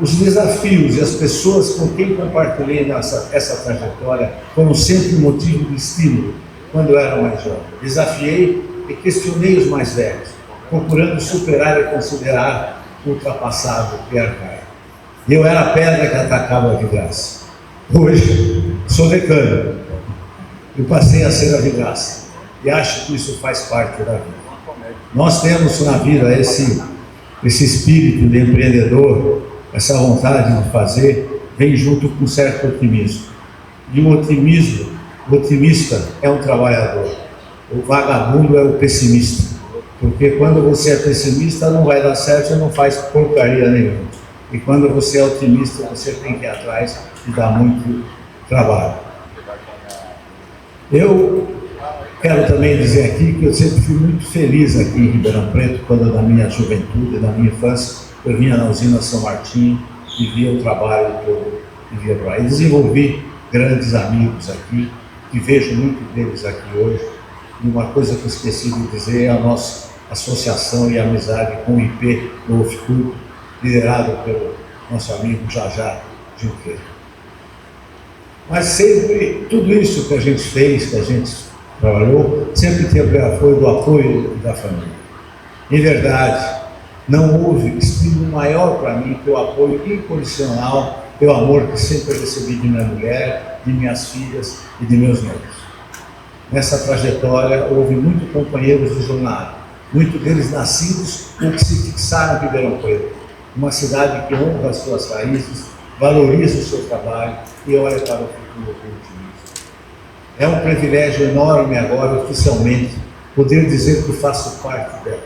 Os desafios e as pessoas com quem compartilhei essa trajetória foram sempre um motivo de estímulo quando eu era mais jovem. Desafiei e questionei os mais velhos, procurando superar e considerar ultrapassado e arcaico. Eu era a pedra que atacava a vidraça. Hoje, sou decano e passei a ser a vidraça. E acho que isso faz parte da vida. Nós temos na vida esse espírito de empreendedor, essa vontade de fazer, vem junto com um certo otimismo. E o otimista é um trabalhador. O vagabundo é o pessimista. Porque quando você é pessimista, não vai dar certo e não faz porcaria nenhuma. E quando você é otimista, você tem que ir atrás e dar muito trabalho. Eu quero também dizer aqui que eu sempre fui muito feliz aqui em Ribeirão Preto, quando na minha juventude, na minha infância, eu vinha na usina São Martinho e via o trabalho todo que via para lá. E desenvolvi grandes amigos aqui, que vejo muito deles aqui hoje. E uma coisa que eu esqueci de dizer é a nossa associação e amizade com o IP do UFCUB, liderado pelo nosso amigo Jajá Junqueira. Mas sempre, tudo isso que a gente fez, que a gente trabalhou, sempre teve o apoio da família. Em verdade, não houve estímulo maior para mim que o apoio incondicional, o amor que sempre recebi de minha mulher, de minhas filhas e de meus netos. Nessa trajetória, houve muitos companheiros de jornada, muitos deles nascidos ou que se fixaram em Ribeirão Preto, uma cidade que honra as suas raízes, valoriza o seu trabalho e olha para o futuro com otimismo. É um privilégio enorme agora, oficialmente, poder dizer que faço parte dela.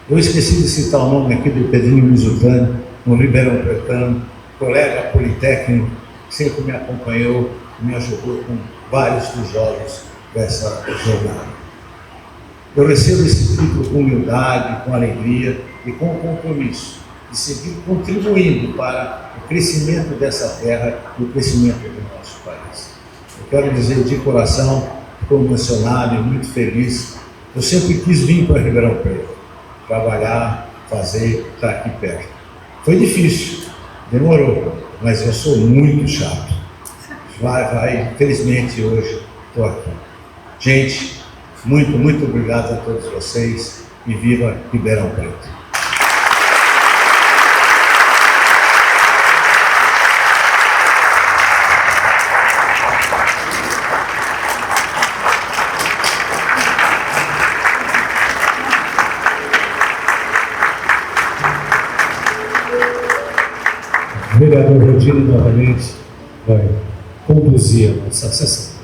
Eu esqueci de citar o nome aqui do Pedrinho Mizutani, um ribeirão pretano, colega politécnico, que sempre me acompanhou e me ajudou com vários dos jogos dessa jornada. Eu recebo esse título com humildade, com alegria e com compromisso de seguir contribuindo para o crescimento dessa terra e o crescimento do nosso país. Eu quero dizer de coração, estou emocionado e muito feliz. Eu sempre quis vir para Ribeirão Preto, trabalhar, fazer, estar aqui perto. Foi difícil, demorou, mas eu sou muito chato. Felizmente hoje estou aqui. Gente, muito obrigado a todos vocês e viva Ribeirão Preto. vereador Rodino novamente vai conduzir a nossa sessão.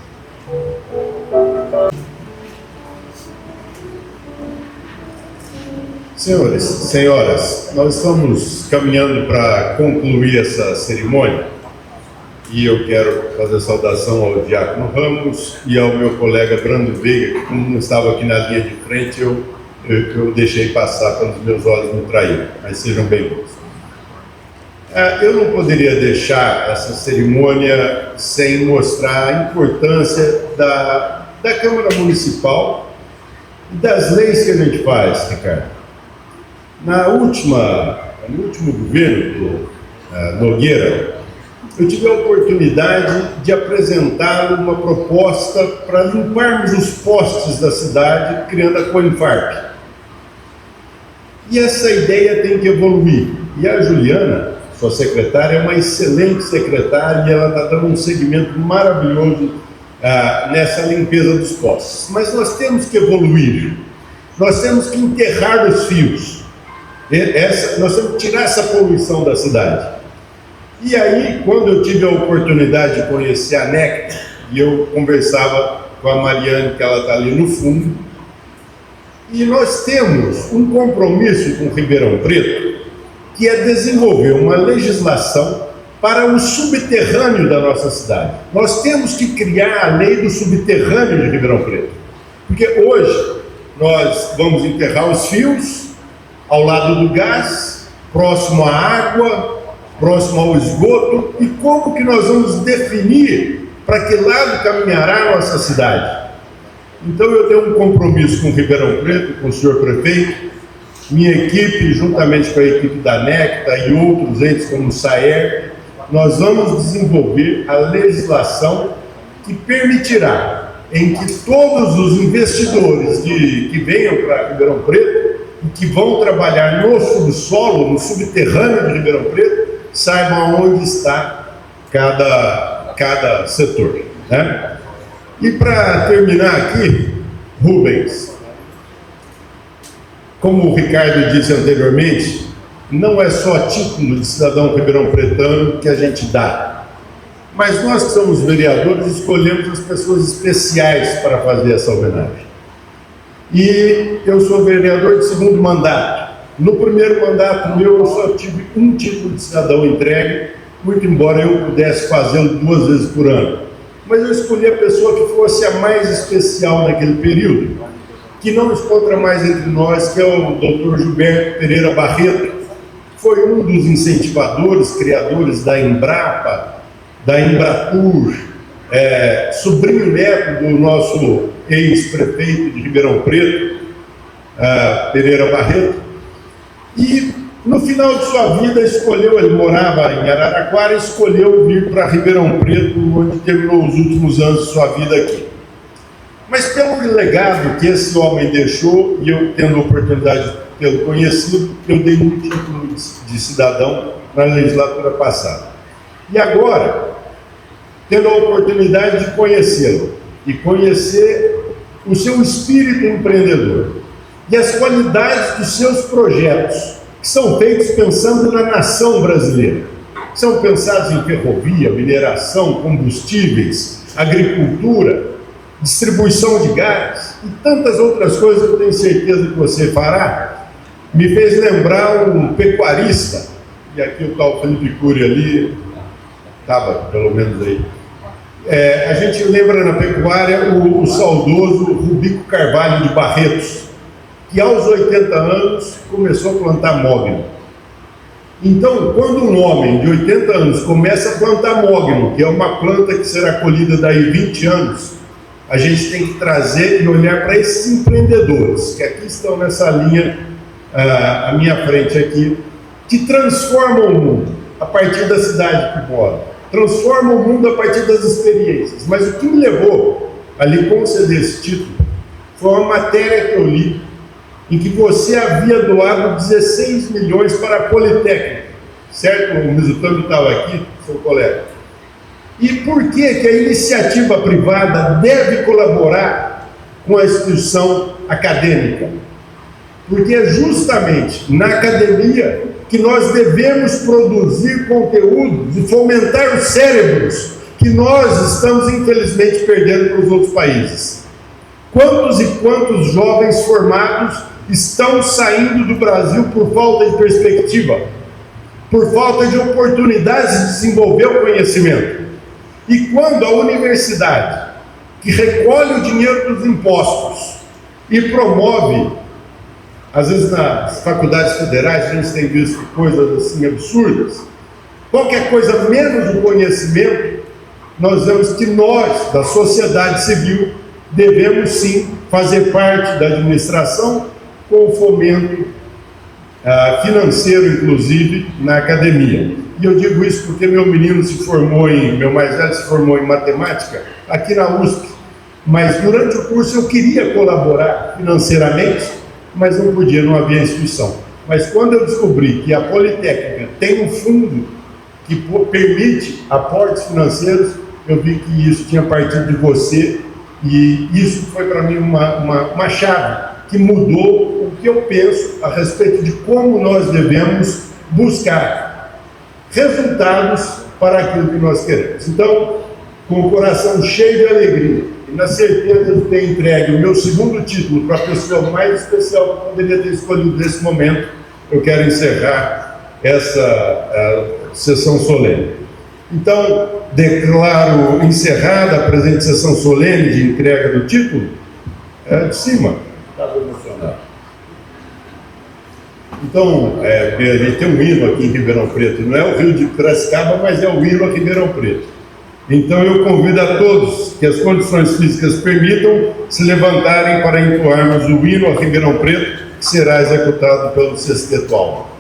Senhores, senhoras, nós estamos caminhando para concluir essa cerimônia e eu quero fazer saudação ao Diácono Ramos e ao meu colega Brando Veiga, que como não estava aqui na linha de frente, eu deixei passar pelos meus olhos no traíram, mas sejam bem-vindos. Eu não poderia deixar essa cerimônia sem mostrar a importância da Câmara Municipal e das leis que a gente faz, Ricardo. No último governo do Nogueira, eu tive a oportunidade de apresentar uma proposta para limparmos os postes da cidade, criando a Coinfarp. E essa ideia tem que evoluir. E a Juliana, sua secretária, é uma excelente secretária e ela está dando um segmento maravilhoso nessa limpeza dos postes. Mas nós temos que evoluir. Nós temos que enterrar os fios. Nós temos que tirar essa poluição da cidade. E aí, quando eu tive a oportunidade de conhecer a Necta, e eu conversava com a Mariane, que ela está ali no fundo, e nós temos um compromisso com Ribeirão Preto, que é desenvolver uma legislação para o subterrâneo da nossa cidade. Nós temos que criar a lei do subterrâneo de Ribeirão Preto, porque hoje nós vamos enterrar os fios ao lado do gás, próximo à água, próximo ao esgoto, e como que nós vamos definir para que lado caminhará a nossa cidade? Então eu tenho um compromisso com Ribeirão Preto, com o senhor prefeito, minha equipe, juntamente com a equipe da Necta e outros entes como o SAER, nós vamos desenvolver a legislação que permitirá em que todos os investidores que venham para Ribeirão Preto e que vão trabalhar no subsolo, no subterrâneo de Ribeirão Preto, saibam onde está cada setor, né? E para terminar aqui, Rubens, como o Ricardo disse anteriormente, não é só título de cidadão ribeirão pretano que a gente dá, mas nós que somos vereadores escolhemos as pessoas especiais para fazer essa homenagem. E eu sou vereador de segundo mandato. No primeiro mandato meu, eu só tive um título de cidadão entregue, muito embora eu pudesse fazê-lo 2 vezes por ano. Mas eu escolhi a pessoa que fosse a mais especial naquele período, que não encontra mais entre nós, que é o Dr. Gilberto Pereira Barreto. Foi um dos incentivadores, criadores da Embrapa, da Embratur, sobrinho neto do nosso ex-prefeito de Ribeirão Preto, Pereira Barreto, e no final de sua vida ele morava em Araraquara e escolheu vir para Ribeirão Preto, onde terminou os últimos anos de sua vida aqui. Mas pelo legado que esse homem deixou, e eu tendo a oportunidade de tê-lo conhecido, eu dei um título de cidadão na legislatura passada. E agora, tendo a oportunidade de conhecê-lo e conhecer o seu espírito empreendedor e as qualidades dos seus projetos, que são feitos pensando na nação brasileira. São pensados em ferrovia, mineração, combustíveis, agricultura, distribuição de gás e tantas outras coisas que eu tenho certeza que você fará. Me fez lembrar um pecuarista, e aqui o tal Felipe Cury ali, estava pelo menos aí. A gente lembra na pecuária o saudoso Rubico Carvalho de Barretos, que aos 80 anos começou a plantar mogno. Então, quando um homem de 80 anos começa a plantar mogno, que é uma planta que será colhida daí 20 anos, a gente tem que trazer e olhar para esses empreendedores, que aqui estão nessa linha, à minha frente aqui, que transformam o mundo a partir da cidade que moram, transformam o mundo a partir das experiências. Mas o que me levou a lhe conceder esse título foi uma matéria que eu li, em que você havia doado 16 milhões para a Politécnica, certo? O Mizutami estava aqui, seu colega. E por que a iniciativa privada deve colaborar com a instituição acadêmica? porque é justamente na academia que nós devemos produzir conteúdos e fomentar os cérebros que nós estamos, infelizmente, perdendo para os outros países. Quantos e quantos jovens formados estão saindo do Brasil por falta de perspectiva, por falta de oportunidades de desenvolver o conhecimento? E quando a universidade, que recolhe o dinheiro dos impostos e promove, às vezes nas faculdades federais a gente tem visto coisas assim absurdas, qualquer coisa menos do conhecimento, nós vemos que nós, da sociedade civil, devemos sim fazer parte da administração com o fomento financeiro, inclusive, na academia. E eu digo isso porque meu mais velho se formou em matemática aqui na USP, mas durante o curso eu queria colaborar financeiramente, mas não podia, não havia instituição. Mas quando eu descobri que a Politécnica tem um fundo que permite aportes financeiros, eu vi que isso tinha partido de você, e isso foi para mim uma chave que mudou o que eu penso a respeito de como nós devemos buscar resultados para aquilo que nós queremos. Então, com o coração cheio de alegria e na certeza de ter entregue o meu segundo título para a pessoa mais especial que eu poderia ter escolhido nesse momento, eu quero encerrar essa sessão solene. Então, declaro encerrada a presente sessão solene de entrega do título. De cima. Estava emocionado. Então, a gente tem um hino aqui em Ribeirão Preto, não é o Rio de Piracicaba, mas é o hino a Ribeirão Preto. Então eu convido a todos que as condições físicas permitam se levantarem para entoarmos o hino a Ribeirão Preto, que será executado pelo Sexteto Alma.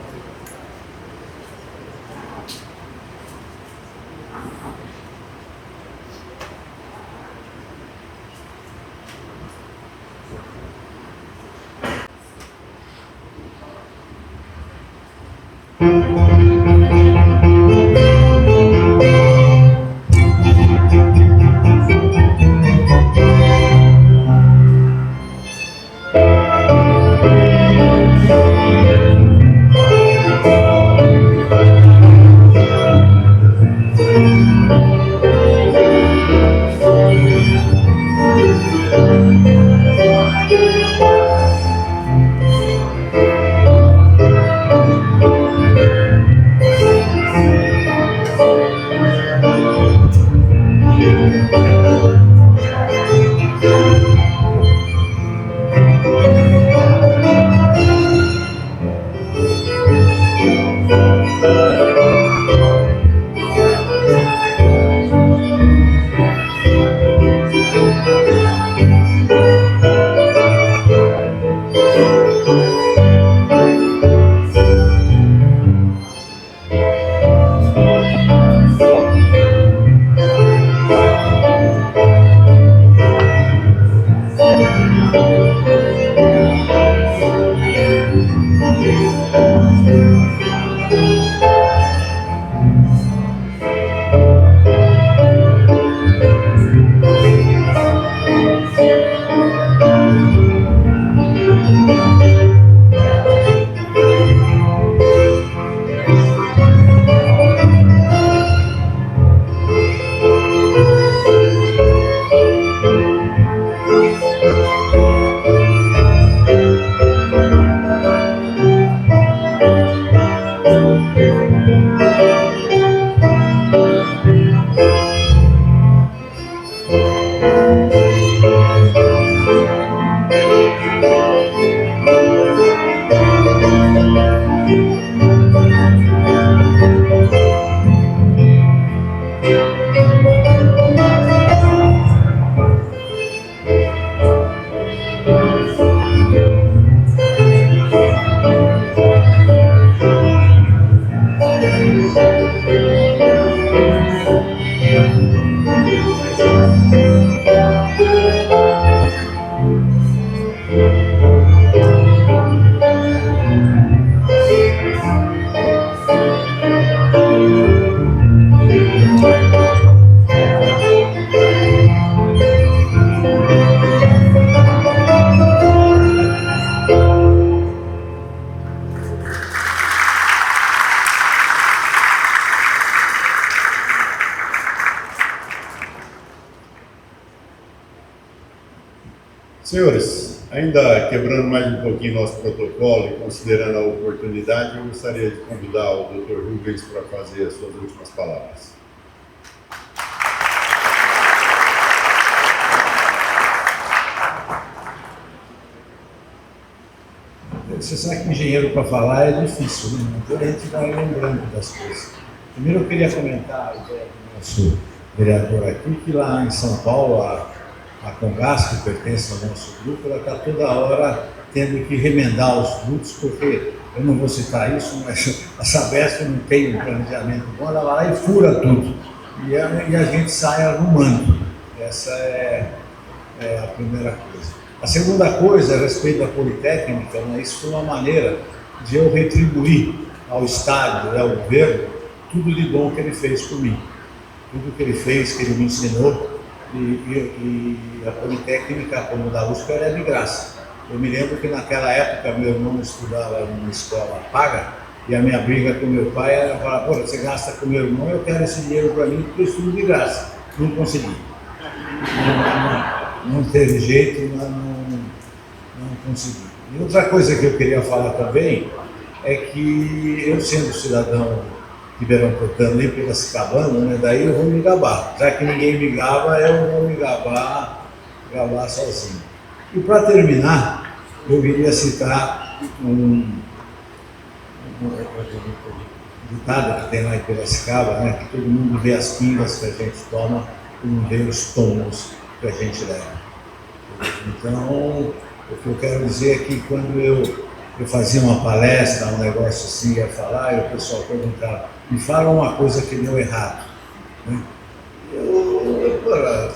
Senhores, ainda quebrando mais um pouquinho nosso protocolo e considerando a oportunidade, eu gostaria de convidar o Dr. Rubens para fazer as suas últimas palavras. Você sabe que engenheiro para falar é difícil, né? Então a gente vai lembrando das coisas. Primeiro eu queria comentar a ideia do nosso vereador aqui, que lá em São Paulo, a Congás, que pertence ao nosso grupo, ela está toda hora tendo que remendar os dutos, porque eu não vou citar isso, mas a Sabesp não tem um planejamento bom, ela vai lá e fura tudo. E a gente sai arrumando. Essa é a primeira coisa. A segunda coisa, a respeito da Politécnica, né, isso foi uma maneira de eu retribuir ao Estado e ao governo tudo de bom que ele fez por mim. Tudo que ele fez, que ele me ensinou, e a Politécnica, como da USP, era de graça. Eu me lembro que naquela época meu irmão estudava numa escola paga, e a minha briga com meu pai era falar: pô, você gasta com meu irmão, eu quero esse dinheiro para mim, porque eu estudo de graça. Não consegui. Não teve jeito, não consegui. E outra coisa que eu queria falar também é que eu, sendo cidadão Ribeirão Pretano, nem Piracicabana, né, daí eu vou me gabar. Já que ninguém me gaba, eu vou me gabar sozinho. E para terminar, eu queria citar um ditado que tem lá em Piracicaba, né, que todo mundo vê as pingas que a gente toma e não vê os tomos que a gente leva. Então, o que eu quero dizer é que quando eu fazia uma palestra, um negócio assim, ia falar, e o pessoal perguntava: me fala uma coisa que deu errado. Né? Eu,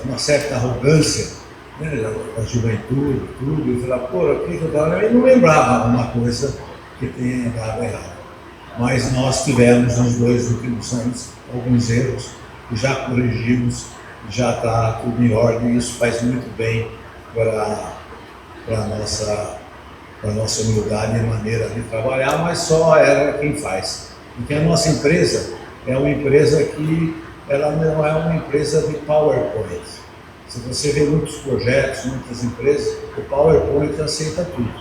com uma certa arrogância, né, da juventude, tudo, eu falava: pô, o que eu estava? Eu não lembrava uma coisa que tenha dado errado. Mas nós tivemos nos 2 últimos anos alguns erros e já corrigimos, já está tudo em ordem, e isso faz muito bem para a nossa humildade e maneira de trabalhar, mas só ela quem faz. Porque a nossa empresa é uma empresa que ela não é uma empresa de PowerPoint. Se você vê muitos projetos, muitas empresas, o PowerPoint aceita tudo.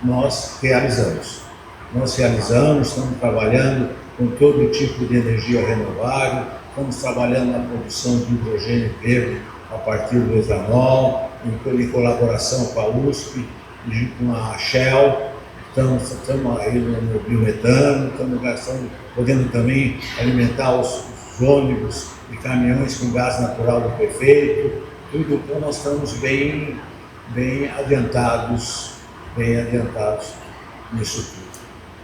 Nós realizamos. Estamos trabalhando com todo tipo de energia renovável, estamos trabalhando na produção de hidrogênio verde a partir do etanol, em colaboração com a USP, com a Shell, estamos aí no biometano, estamos podendo também alimentar os ônibus e caminhões com gás natural do prefeito, tudo. Então nós estamos bem adiantados nisso tudo.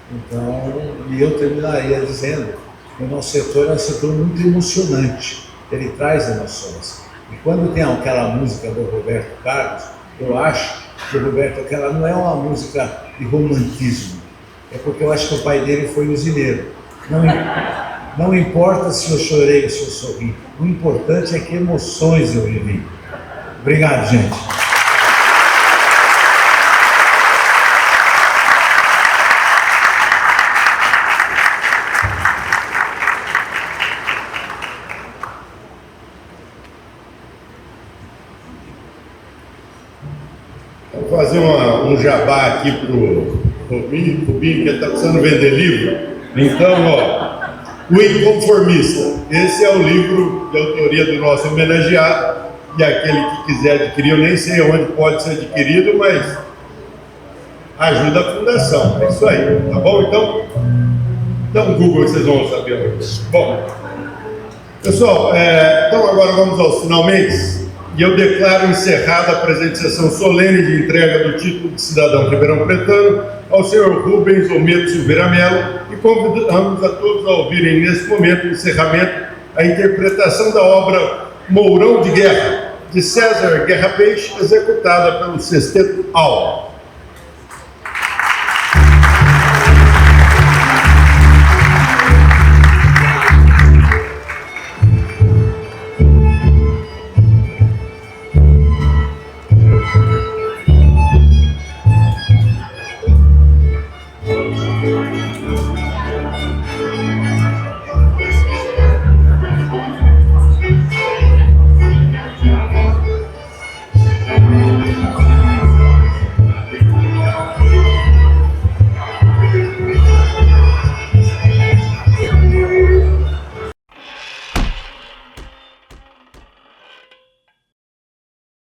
Então, e eu terminaria dizendo que o nosso setor é um setor muito emocionante, ele traz emoções. E quando tem aquela música do Roberto Carlos, eu acho que o Roberto, aquela não é uma música de romantismo, é porque eu acho que o pai dele foi usineiro. Não importa se eu chorei ou se eu sorri, o importante é que emoções eu vivi. Obrigado, gente. Vou fazer um jabá aqui pro Rubinho, que ele está precisando vender livro. Então, ó, O Inconformista. Esse é o livro de autoria do nosso homenageado, e aquele que quiser adquirir, eu nem sei onde pode ser adquirido, mas ajuda a fundação. É isso aí, tá bom? Então Google, vocês vão saber. Bom, pessoal, então agora vamos aos finalmente. E eu declaro encerrada a presente sessão solene de entrega do título de cidadão ribeirão pretano ao senhor Rubens Olmedo Silveira Melo, e convidamos a todos a ouvirem nesse momento o encerramento a interpretação da obra Mourão de Guerra, de César Guerra Peixe, executada pelo Sexteto Aula.